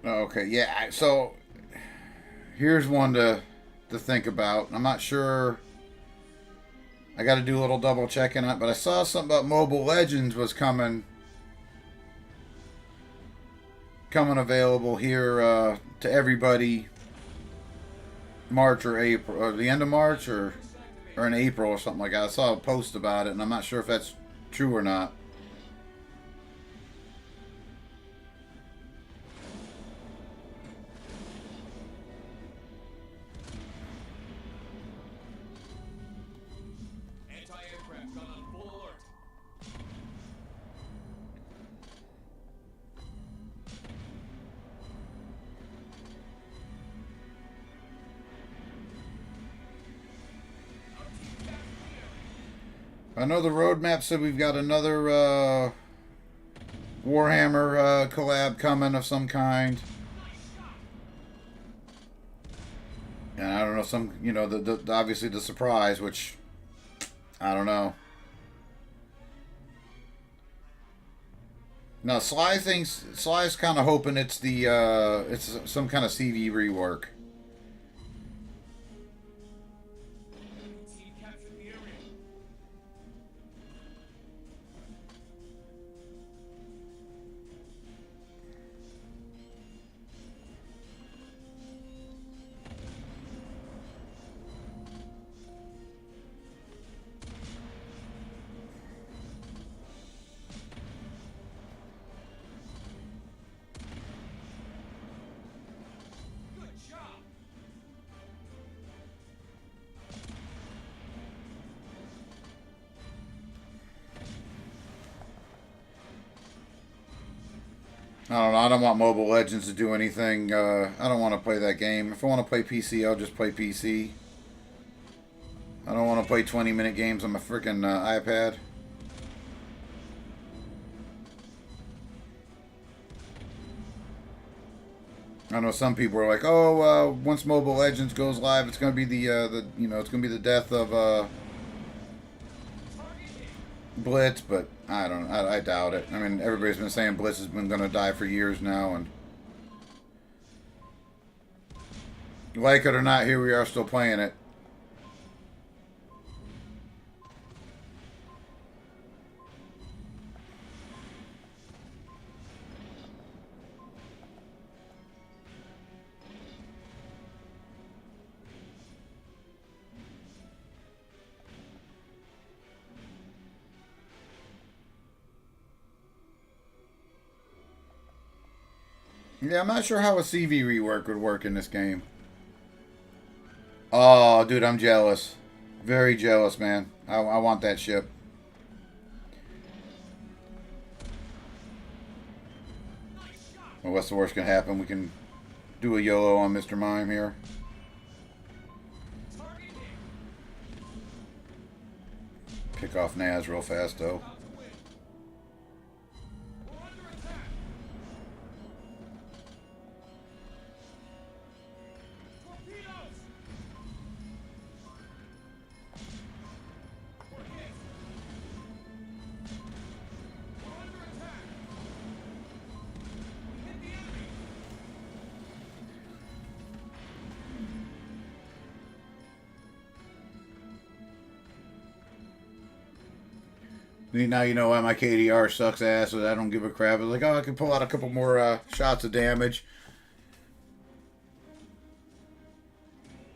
Oh, okay, yeah. So here's one to think about. I'm not sure. I got to do a little double checking on it, but I saw something about Mobile Legends was coming available here to everybody March or April, or the end of March, or in April or something like that. I saw a post about it, and I'm not sure if that's true or not. Anti-aircraft gun on full alert. Our team captured the area. I know the roadmap said we've got another Warhammer collab coming of some kind. And I don't know, the obviously the surprise, which I don't know. Now Sly's kind of hoping it's it's some kind of CV rework. Enemy team captured the area. I don't know. I don't want Mobile Legends to do anything. I don't want to play that game. If I want to play PC, I'll just play PC. I don't want to play 20-minute games on my freaking iPad. I know some people are like, "Oh, once Mobile Legends goes live, it's going to be it's going to be the death of Blitz." But I don't. I doubt it. I mean, everybody's been saying Blitz has been going to die for years now, and like it or not, here we are still playing it. Yeah, I'm not sure how a CV rework would work in this game. Oh, dude, I'm jealous. Very jealous, man. I want that ship. Well, what's the worst can happen? We can do a YOLO on Mr. Mime here. Pick off Naz real fast, though. Now you know why my KDR sucks ass, so I don't give a crap. It's like, oh, I can pull out a couple more shots of damage.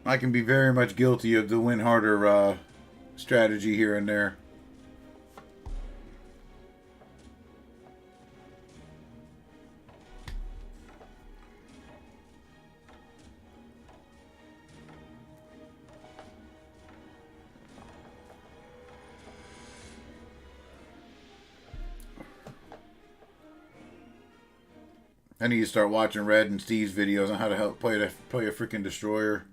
I can be very much guilty of the win harder strategy here and there. I need to start watching Red and Steve's videos on how to help play a freaking destroyer.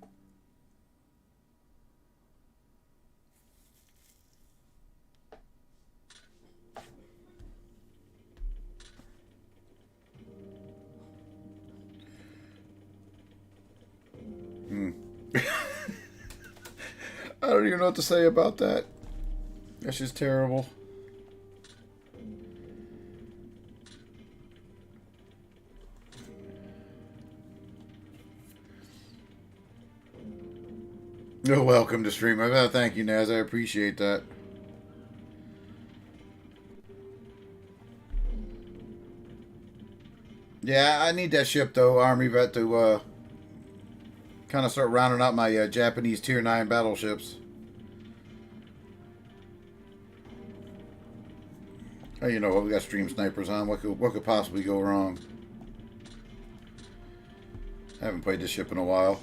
I don't even know what to say about that. That's just terrible. You're welcome to stream. Thank you, Naz. I appreciate that. Yeah, I need that ship, though, Army Vet, to kind of start rounding out my Japanese Tier 9 battleships. Oh, you know what? We got stream snipers on. What could possibly go wrong? I haven't played this ship in a while.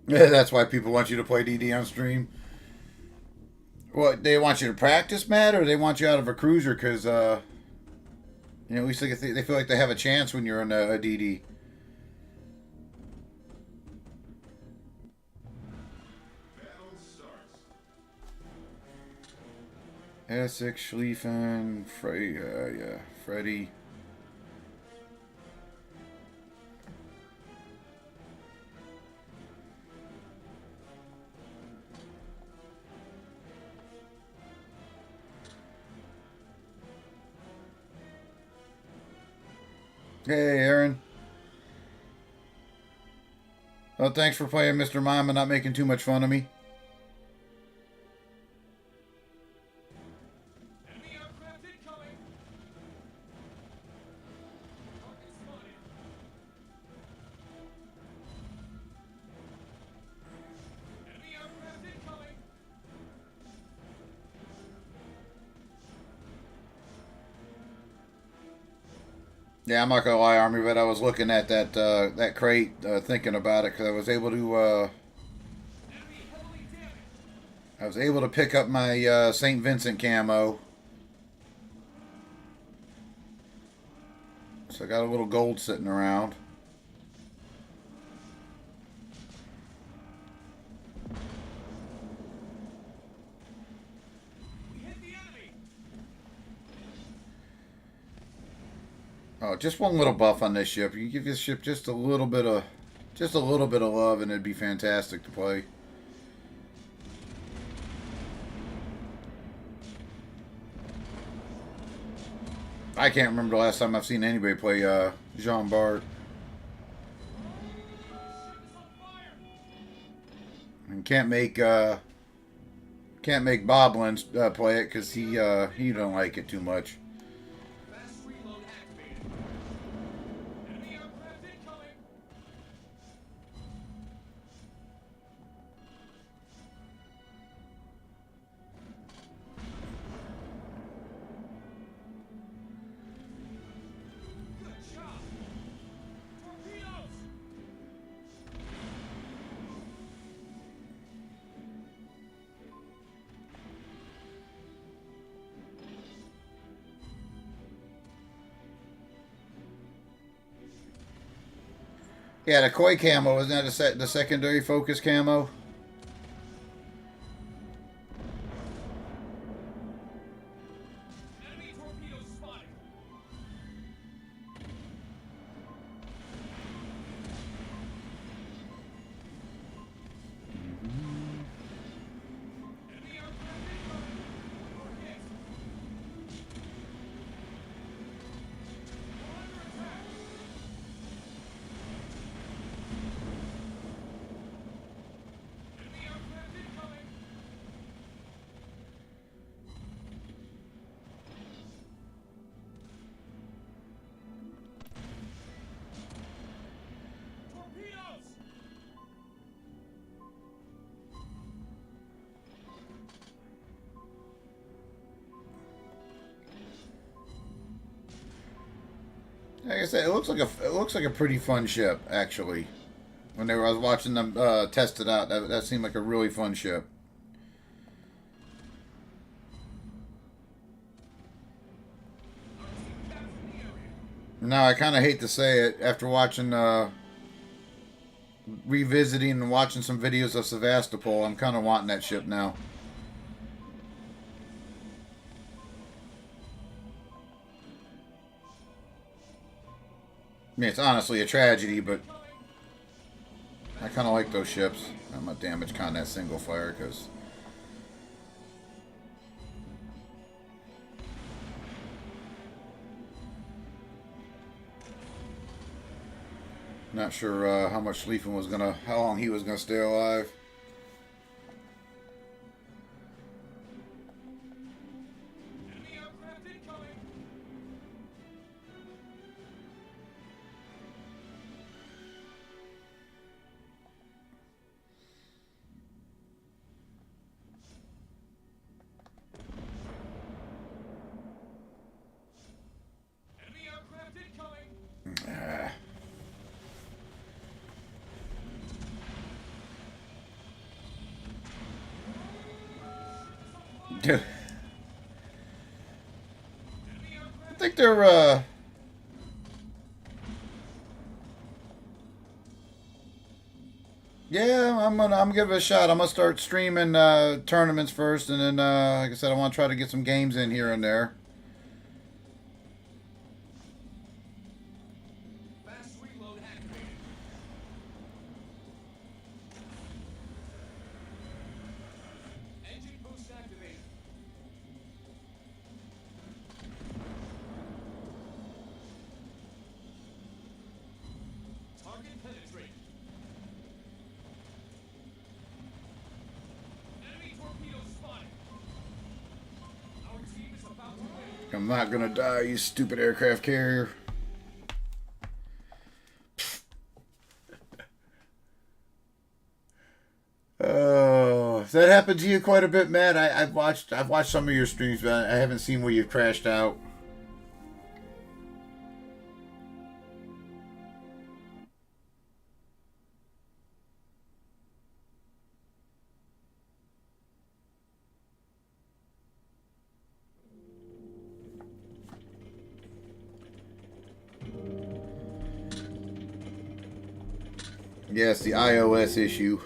Yeah, that's why people want you to play DD on stream. What, they want you to practice, Matt, or they want you out of a cruiser because, at least they feel like they have a chance when you're on a DD. Essex, Schlieffen, Freddy. Hey, Aaron. Oh, thanks for playing Mr. Mime and not making too much fun of me. Enemy aircraft incoming. Target spotted. Enemy aircraft incoming. Yeah, I'm not gonna lie, Army, but I was looking at that crate, thinking about it because Enemy heavily damaged. I was able to pick up my St. Vincent camo, so I got a little gold sitting around. We hit the enemy. Oh, just one little buff on this ship. You give this ship just a little bit of love, and it'd be fantastic to play. I can't remember the last time I've seen anybody play Jean Bart. Ship is on fire. And can't make Boblins play it because he don't like it too much. Fast reload activated. Enemy aircraft incoming. Good job. Torpedoes. Yeah, the koi camo, isn't that the secondary focus camo? Enemy torpedoes spotted. Enemy aircraft incoming. You're hit. We're under attack. Enemy aircraft incoming. Torpedoes. Like I said, it looks like a pretty fun ship actually. I was watching them test it out, that seemed like a really fun ship. Our team captured the area. Now I kind of hate to say it after watching revisiting and watching some videos of Sevastopol. I'm kind of wanting that ship now. I mean, it's honestly a tragedy, but I kind of like those ships. I'm gonna damage con that single fire because not sure how long he was gonna stay alive. Enemy aircraft incoming. Enemy aircraft incoming. Ah. Dude, Enemy I aircraft. think they're yeah, I'm gonna give it a shot. I'm gonna start streaming tournaments first, and then like I said, I want to try to get some games in here and there. Fast reload activated. Engine boost activated. Target penetrated. Enemy torpedoes spotted. Our team is about to win. I'm not gonna die, you stupid aircraft carrier. Oh, has that happened to you quite a bit, Matt? I've watched some of your streams, but I haven't seen where you've crashed out. Yes, the iOS issue.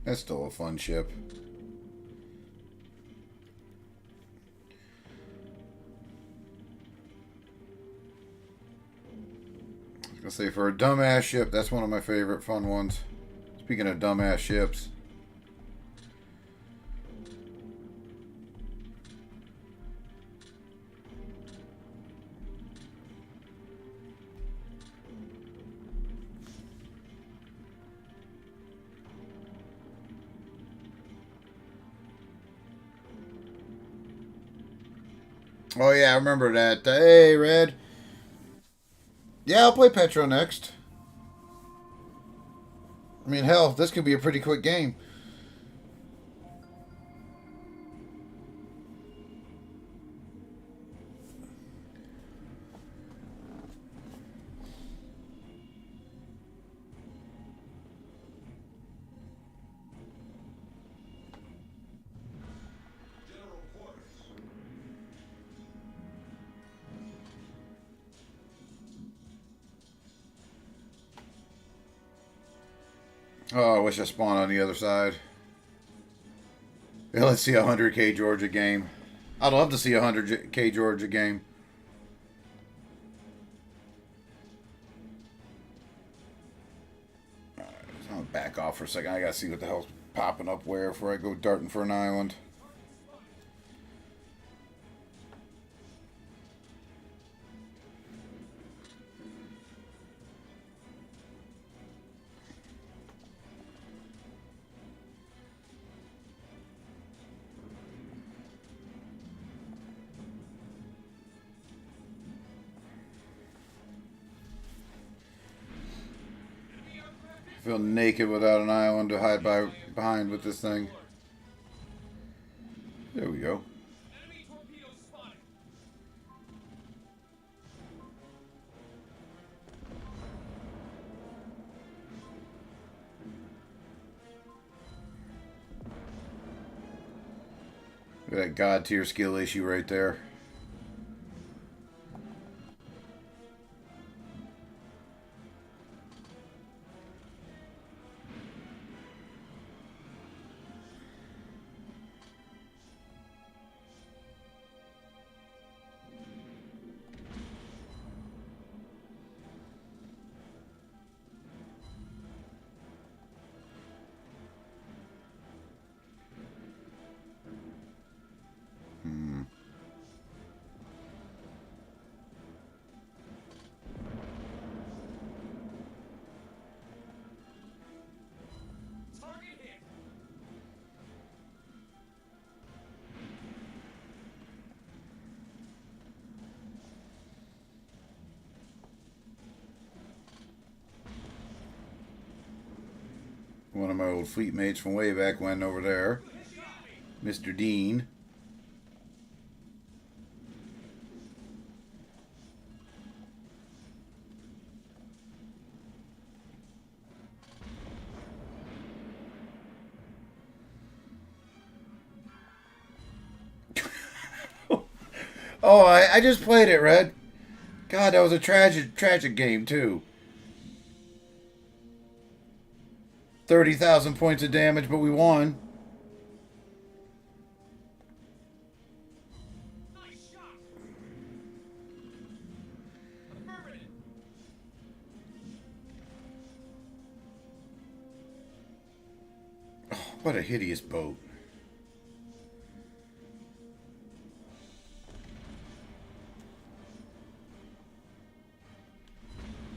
That's still a fun ship. I was gonna say, for a dumbass ship, that's one of my favorite fun ones. Speaking of dumbass ships. Oh yeah, I remember that. Hey, Red. Yeah, I'll play Petro next. I mean, hell, this could be a pretty quick game. General quarters. Oh, I wish I spawned on the other side. Yeah, let's see a 100K Georgia game. I'd love to see a 100K Georgia game. Alright, so I'm gonna back off for a second. I gotta see what the hell's popping up where before I go darting for an island. I feel naked without an island to hide behind with this thing. There we go. Enemy torpedoes spotted. Look at that god tier skill issue right there. Target hit. One of my old fleet mates from way back when over there. Mr. Dean. Oh, I just played it, Red. God, that was a tragic game, too. 30,000 points of damage, but we won. Nice shot. Affirmative. Oh, what a hideous boat.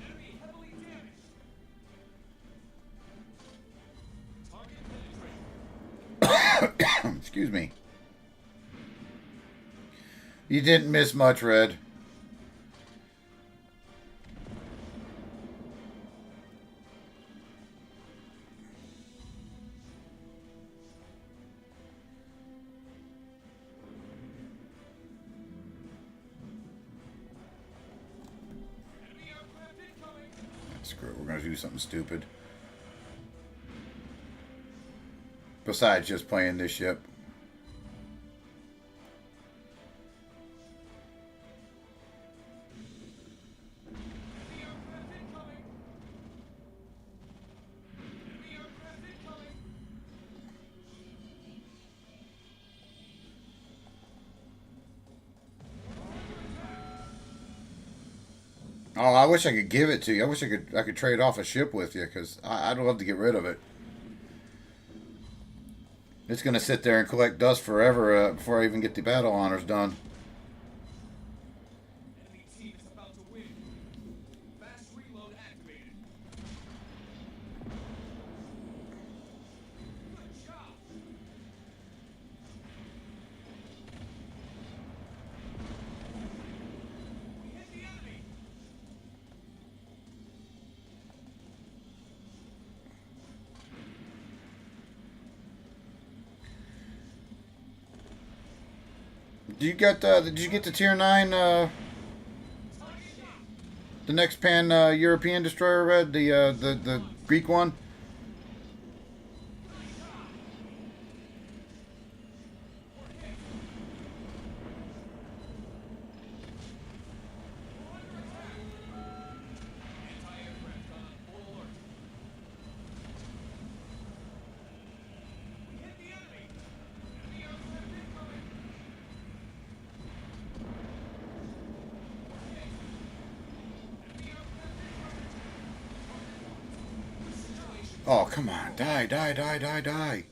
Enemy heavily damaged. Target penetrated. Excuse me. You didn't miss much, Red. Enemy aircraft incoming. Screw it, we're gonna do something stupid. besides just playing this ship. Enemy aircraft incoming. Enemy aircraft incoming. Oh, I wish I could give it to you. I wish I could trade off a ship with you, because I'd love to get rid of it. It's gonna sit there and collect dust forever before I even get the battle honors done. Enemy team is about to win. Fast reload activated. Good job. We hit the enemy. Did you get the tier 9 the next pan European destroyer, Red, the Greek one? Anti-aircraft on full alert. We hit the enemy. Enemy aircraft incoming. Enemy aircraft incoming. Situation. Oh, come on. Die, die, die, die, die.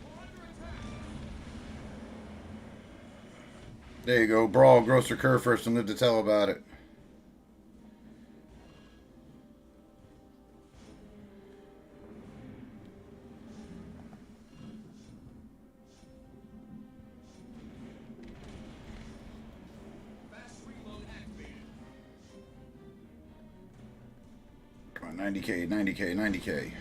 We're under attack. There you go. Brawl, Grosser Kerr first and live to tell about it. Fast reload activated. Come on, 90K, 90K, 90K.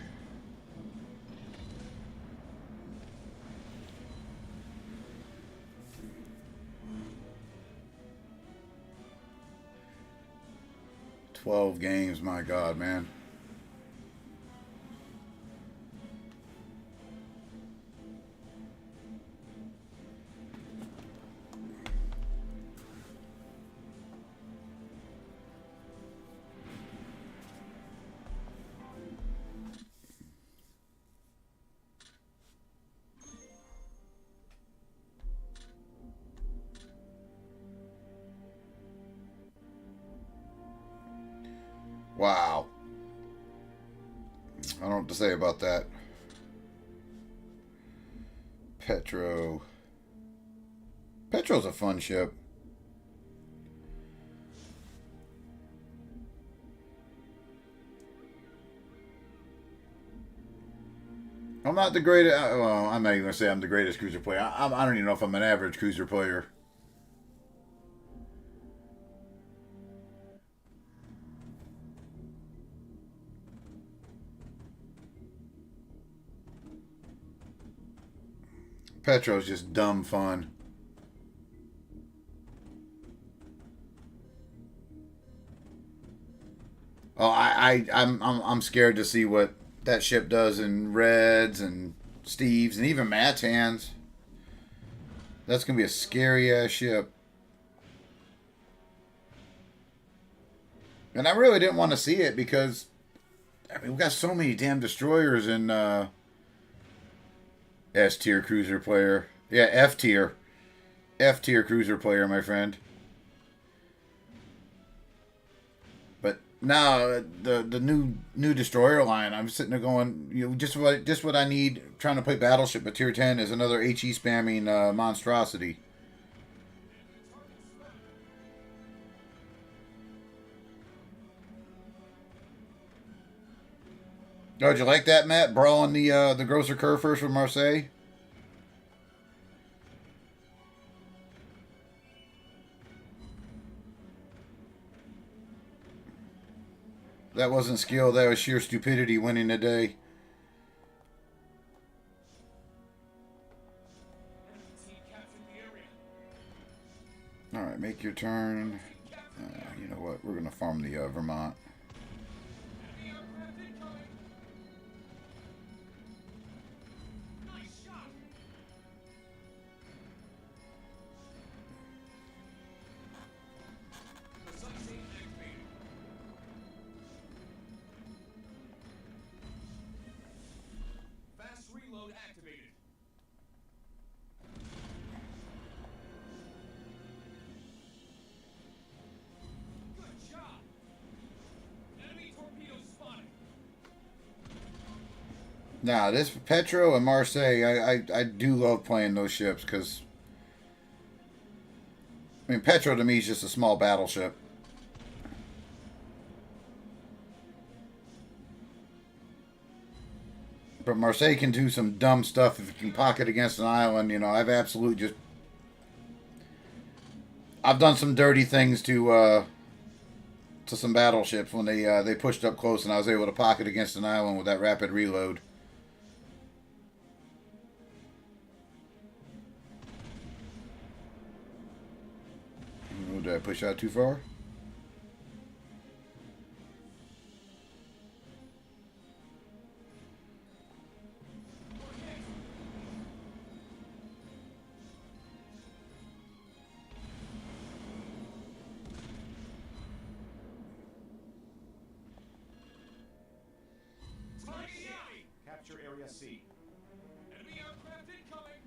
$12 games, my God, man. Wow. I don't know what to say about that. Petro. Petro's a fun ship. I'm not the greatest. Well, I'm not even going to say I'm the greatest cruiser player. I don't even know if I'm an average cruiser player. Petro's just dumb fun. Oh, I'm scared to see what that ship does in Red's and Steve's and even Matt's hands. That's gonna be a scary ass ship. And I really didn't want to see it because I mean we got so many damn destroyers in S tier cruiser player. Yeah, F tier. F tier cruiser player, my friend. But now the new destroyer line, I'm sitting there going, you know, just what I need trying to play Battleship at tier 10 is another HE spamming monstrosity. Oh, did you like that, Matt? Brawling the Grosser Kerr first with Marseille? That wasn't skill, that was sheer stupidity winning the day. Enemy team captured the area. Alright, make your turn. You know what? We're going to farm the Vermont. Enemy aircraft incoming. Now, this Petro and Marseille, I do love playing those ships because, I mean, Petro to me is just a small battleship. But Marseille can do some dumb stuff if it can pocket against an island. You know, I've absolutely just. I've done some dirty things to some battleships when they pushed up close and I was able to pocket against an island with that rapid reload. Oh, did I push out too far? Capture Area C. Enemy aircraft incoming!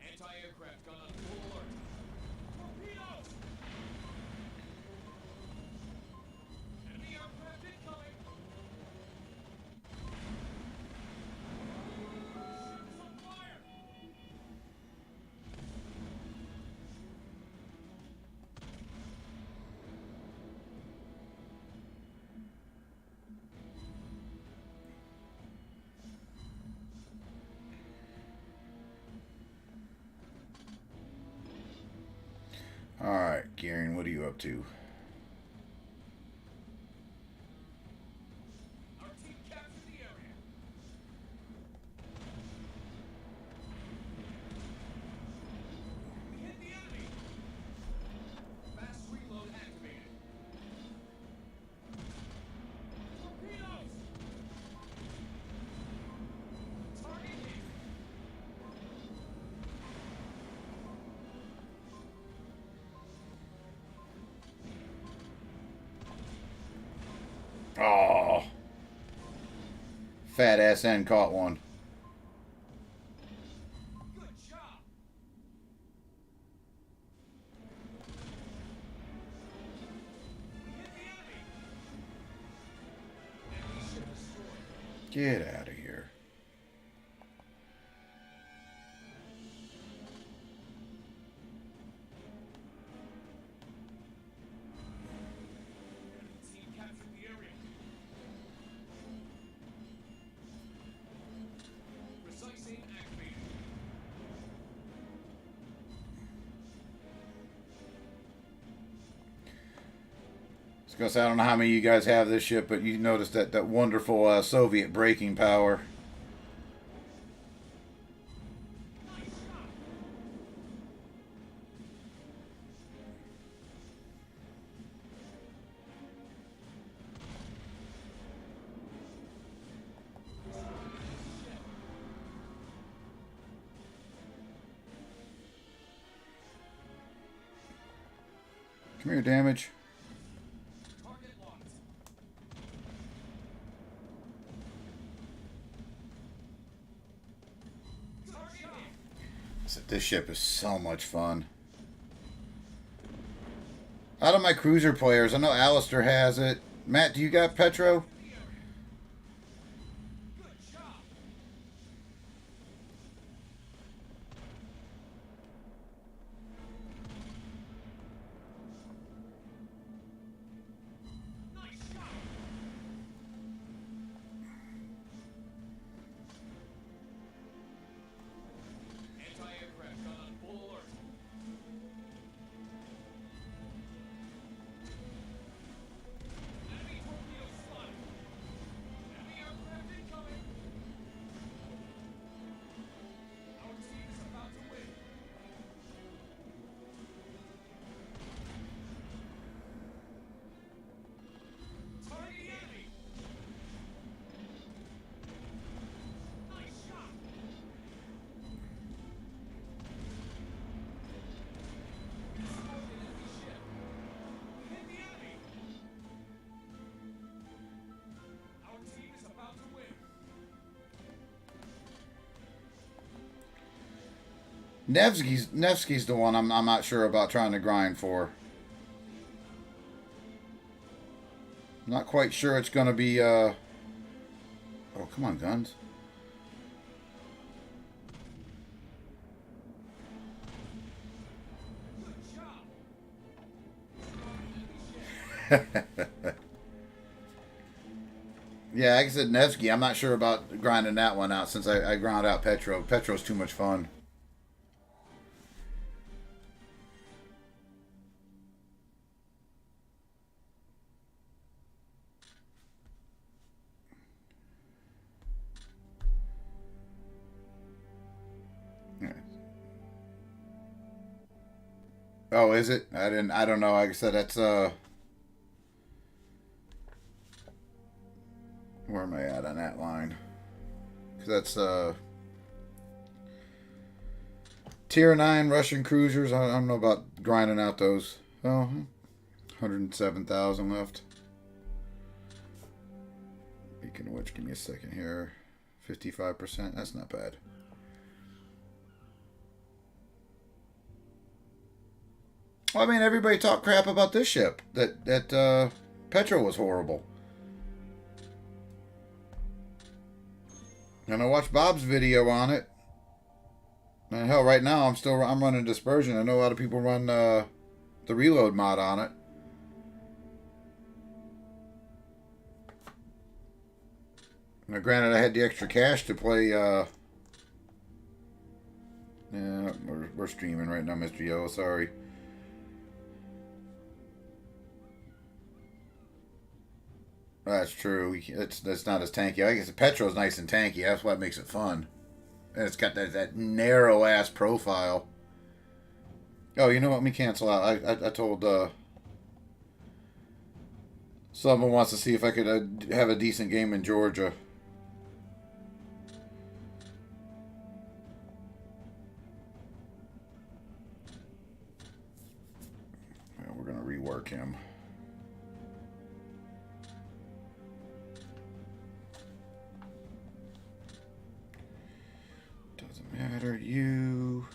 Anti-aircraft gun on full alert. Torpedoes! Enemy aircraft incoming! Ship is on fire! Alright, Gearing, what are you up to? Our team captured the area. We hit the enemy. Fast reload activated. Torpedoes! Target hit. Oh, fat ass end caught one. Good job. We hit the enemy. Enemy ship destroyed. Get out of here. Team captured the area. Precise aim activated. I was gonna say, I don't know how many of you guys have this ship, but you noticed that wonderful Soviet braking power. Nice shot. Come here, damage. Target locked. Target hit. This ship is so much fun. Out of my cruiser players, I know Alistair has it. Matt, do you got Petro? The area. Good job. Nice shot. Anti-aircraft gun on full alert. Enemy torpedo spotted. Enemy aircraft incoming. Our team is about to win. Target the enemy. Nice shot. We destroyed an enemy ship. We hit the enemy. Our team is about to win. Nevsky's the one I'm not sure about trying to grind for. I'm not quite sure it's gonna be Oh, come on, guns. Yeah, like I said, Nevsky, I'm not sure about grinding that one out since I ground out Petro. Petro's too much fun. Yeah. Oh, is it? I don't know. Like I said, that's where am I at on that line? 'Cause that's tier 9 Russian cruisers. I don't know about grinding out those. Oh, 107,000 left. Speaking of which, give me a second here. 55%. That's not bad. Well, I mean, everybody talked crap about this ship. That Petro was horrible. And I watched Bob's video on it. And hell, right now I'm running dispersion. I know a lot of people run the reload mod on it. Now, granted, I had the extra cash to play. Yeah, we're streaming right now, Mr. Yo. Sorry. That's true. That's not as tanky. I guess the Petro's nice and tanky. That's what makes it fun. And it's got that narrow ass profile. Oh, you know what? Let me cancel out. I told someone wants to see if I could have a decent game in Georgia. Yeah, we're gonna rework him. Doesn't matter. You.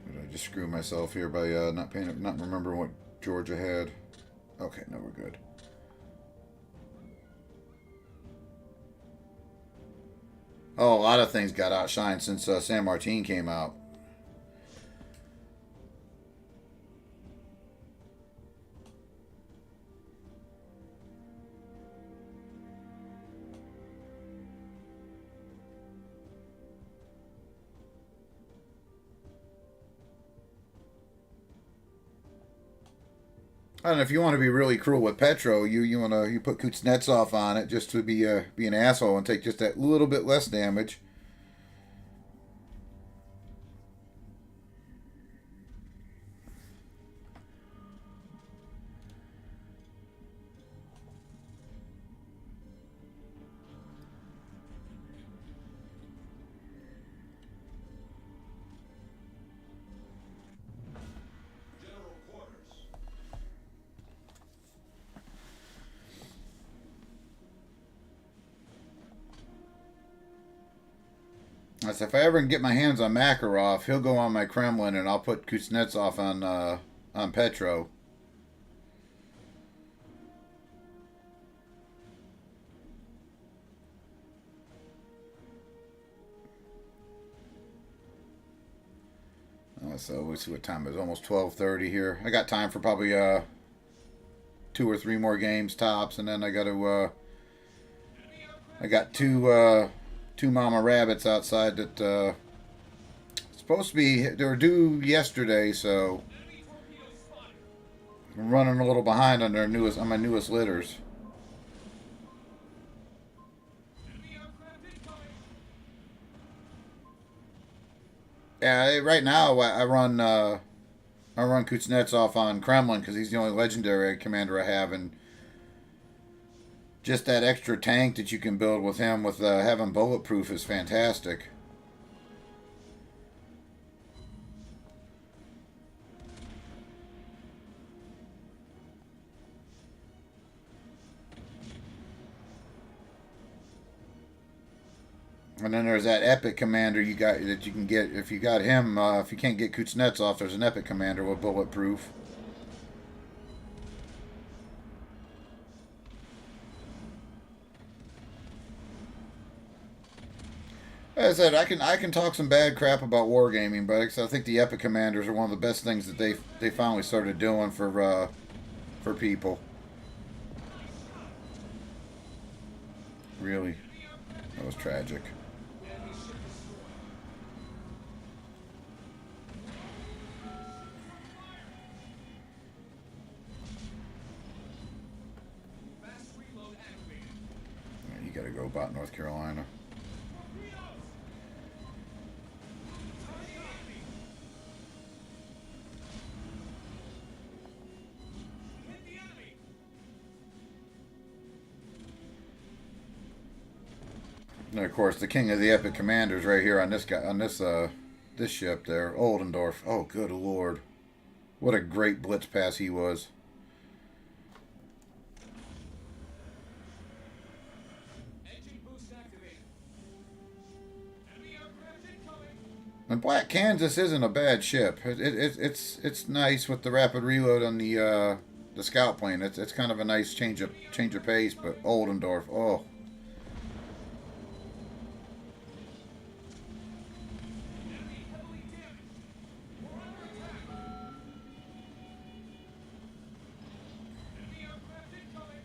I just screw myself here by not remembering what Georgia had. Okay, no, we're good. Oh, a lot of things got outshined since San Martin came out. I don't know if you want to be really cruel with Petro, you put Kuznetsov on it just to be an asshole and take just that little bit less damage. General quarters. I said, if I ever can get my hands on Makarov, he'll go on my Kremlin, and I'll put Kuznetsov on Petro. So let's see what time it is. Almost 12:30 here. I got time for probably 2 or 3 more games tops, and then I got two mama rabbits outside that supposed to be, they were due yesterday, so Enemy torpedo spotted. I'm running a little behind on my newest litters. Enemy aircraft incoming. Yeah, right now I run Kuznetsov on Kremlin because he's the only legendary commander I have, and just that extra tank that you can build with him with having bulletproof is fantastic. And then there's that epic commander you got that you can get if you got him. If you can't get Kuznetsov, there's an epic commander with bulletproof. As I said, I can talk some bad crap about wargaming, but I think the Epic Commanders are one of the best things that they finally started doing for people. Really, that was tragic. Enemy ship destroyed. Fast reload activated. Yeah, you got to go about North Carolina. Torpedoes! Target enemy! Hit the enemy! And of course, the king of the Epic Commanders right here on this guy on this ship there, Oldendorf. Oh, good lord, what a great blitz pass he was. Engine boost activated. Enemy aircraft incoming! And Black Kansas isn't a bad ship. It's nice with the rapid reload on the scout plane. It's kind of a nice change of pace. But Oldendorf, oh, Enemy heavily damaged! We're under attack! Enemy aircraft incoming!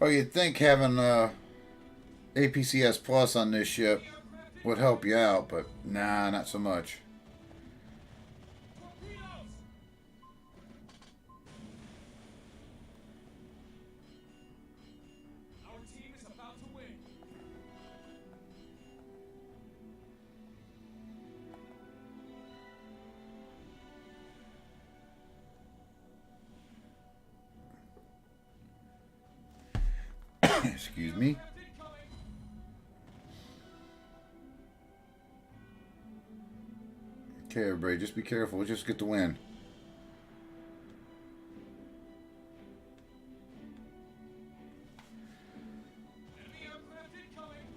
oh, you'd think having APCS Plus on this ship would help you out, but nah, not so much. Torpedoes! Our team is about to win. Excuse me. Aircraft incoming! Okay, everybody, just be careful. We'll just get the win. Enemy aircraft incoming!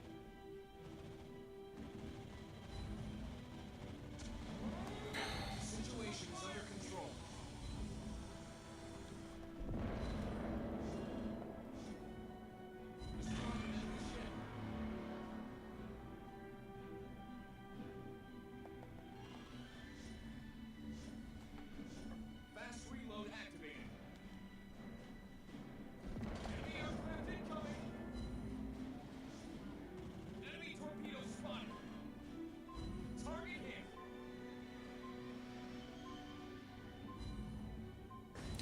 Situation is under control. Destroying an enemy ship. Fast reload activated. Enemy aircraft incoming! Enemy torpedoes spotted. Target hit.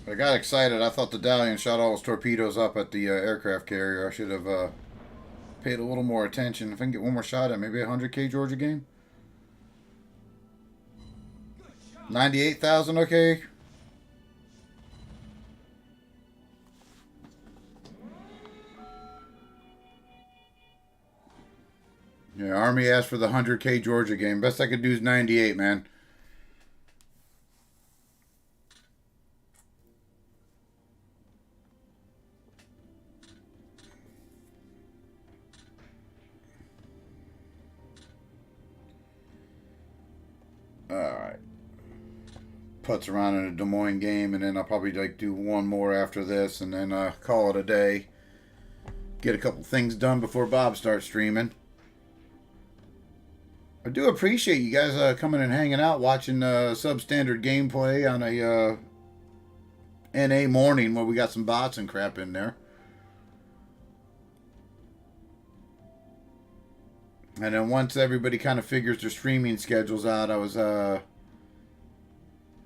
I got excited. I thought the Dalian shot all his torpedoes up at the aircraft carrier. I should have paid a little more attention. If I can get one more shot at maybe a 100K Georgia game. Good shot. 98,000, okay. Yeah, Army asked for the 100K Georgia game. Best I could do is 98, man. Alright. Putts around in a Des Moines game, and then I'll probably like do one more after this, and then call it a day. Get a couple things done before Bob starts streaming. I do appreciate you guys coming and hanging out, watching substandard gameplay on a NA morning where we got some bots and crap in there. And then once everybody kind of figures their streaming schedules out,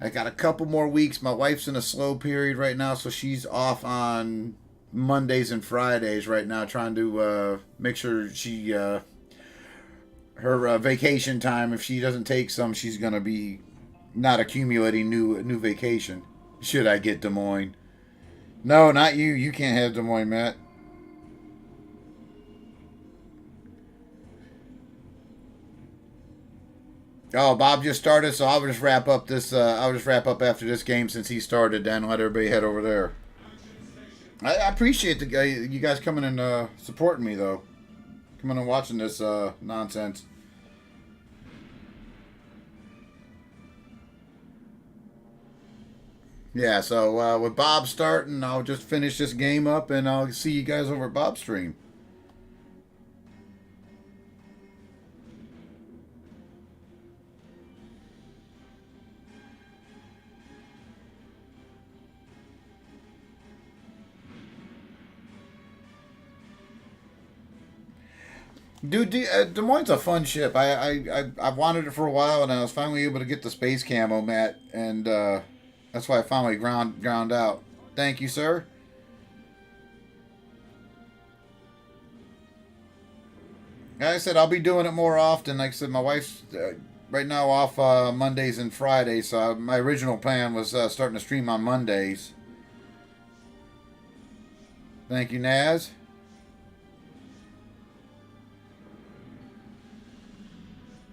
I got a couple more weeks. My wife's in a slow period right now, so she's off on Mondays and Fridays right now, trying to make sure she her vacation time. If she doesn't take some, she's gonna be not accumulating new vacation. Should I get Des Moines? No, not you. You can't have Des Moines, Matt. Oh, Bob just started, so I'll just wrap up this. I'll just wrap up after this game since he started. Then let everybody head over there. I appreciate the guy, you guys coming and supporting me though, coming and watching this nonsense. Yeah, so with Bob starting, I'll just finish this game up and I'll see you guys over at Bob's stream. Dude, Des Moines a fun ship. I've wanted it for a while, and I was finally able to get the space camo mat, and that's why I finally ground out. Thank you, sir. Like I said, I'll be doing it more often. Like I said, my wife's right now off Mondays and Fridays, so my original plan was starting to stream on Mondays. Thank you, Naz.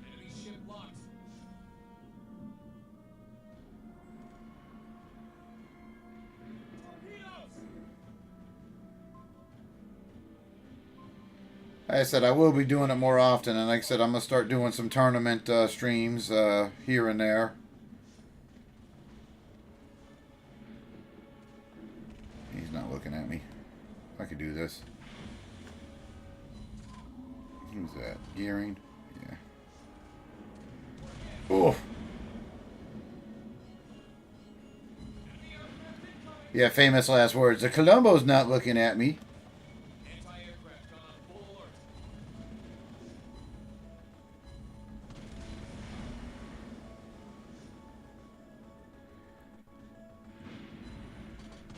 Enemy ship locked. Torpedoes! Like I said, I will be doing it more often, and like I said, I'm gonna start doing some tournament streams here and there. He's not looking at me. I could do this. Who's that? Gearing? Yeah. Oh. Yeah, famous last words. The Columbo's not looking at me. Anti-aircraft gone on full alert.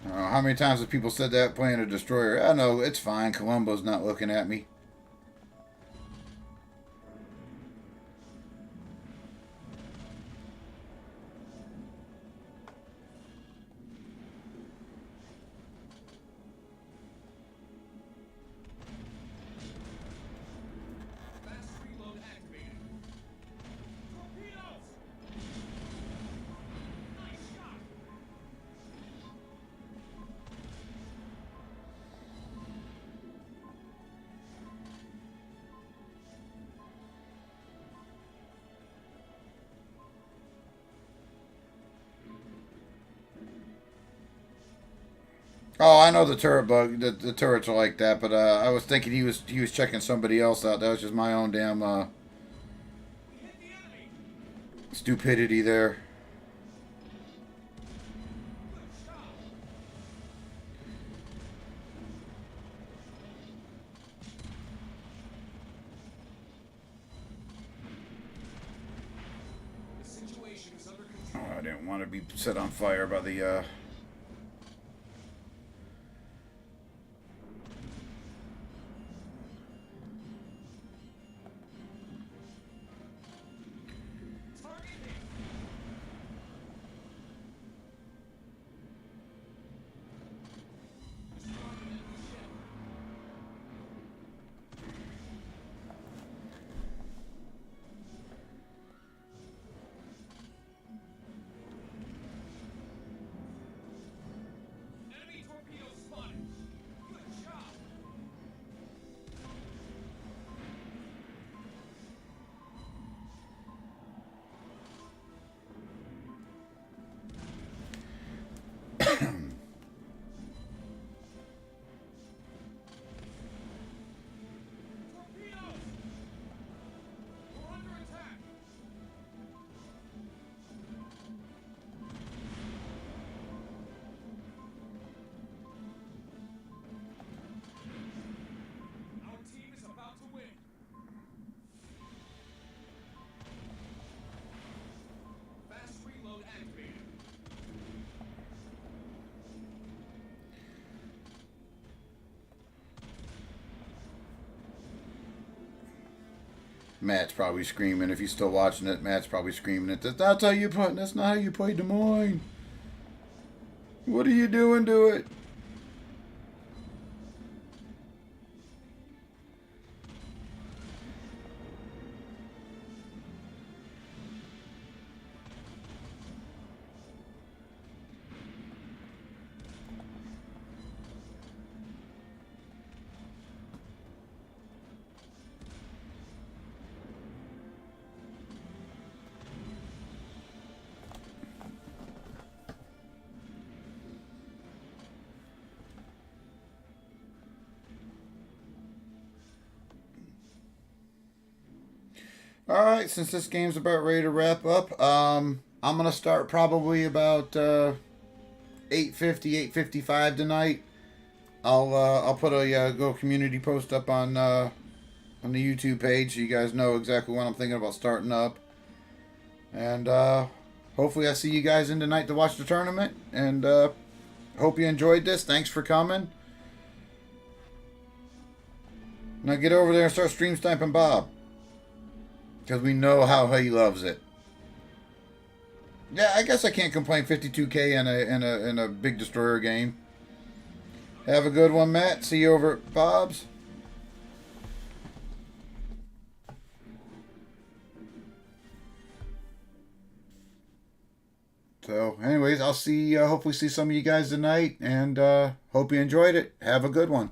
How many times have people said that playing a destroyer? I know, it's fine. Columbo's not looking at me. Fast reload activated. Torpedoes! Nice shot! Oh, I know the turret bug. The turrets are like that, but I was thinking he was checking somebody else out. That was just my own damn We hit the enemy! stupidity there. Good shot! The situation is under Oh, control. I didn't want to be set on fire by the. Target hit! Destroyed an enemy ship. Enemy torpedoes spotted. Good job. Torpedoes! We're under attack. Our team is about to win. Fast reload activated. Matt's probably screaming. If he's still watching it, Matt's probably screaming it. That's how you play. That's not how you play Des Moines. What are you doing to it? All right, since this game's about ready to wrap up, I'm gonna start probably about 8:50, 8:55 tonight. I'll put a go community post up on the YouTube page so you guys know exactly when I'm thinking about starting up. And hopefully I see you guys in tonight to watch the tournament. And hope you enjoyed this. Thanks for coming. Now get over there and start stream sniping Bob, because we know how he loves it. Yeah, I guess I can't complain. 52K in a big destroyer game. Have a good one, Matt. See you over at Bob's. So, anyways, I'll see. Hopefully, see some of you guys tonight, and hope you enjoyed it. Have a good one.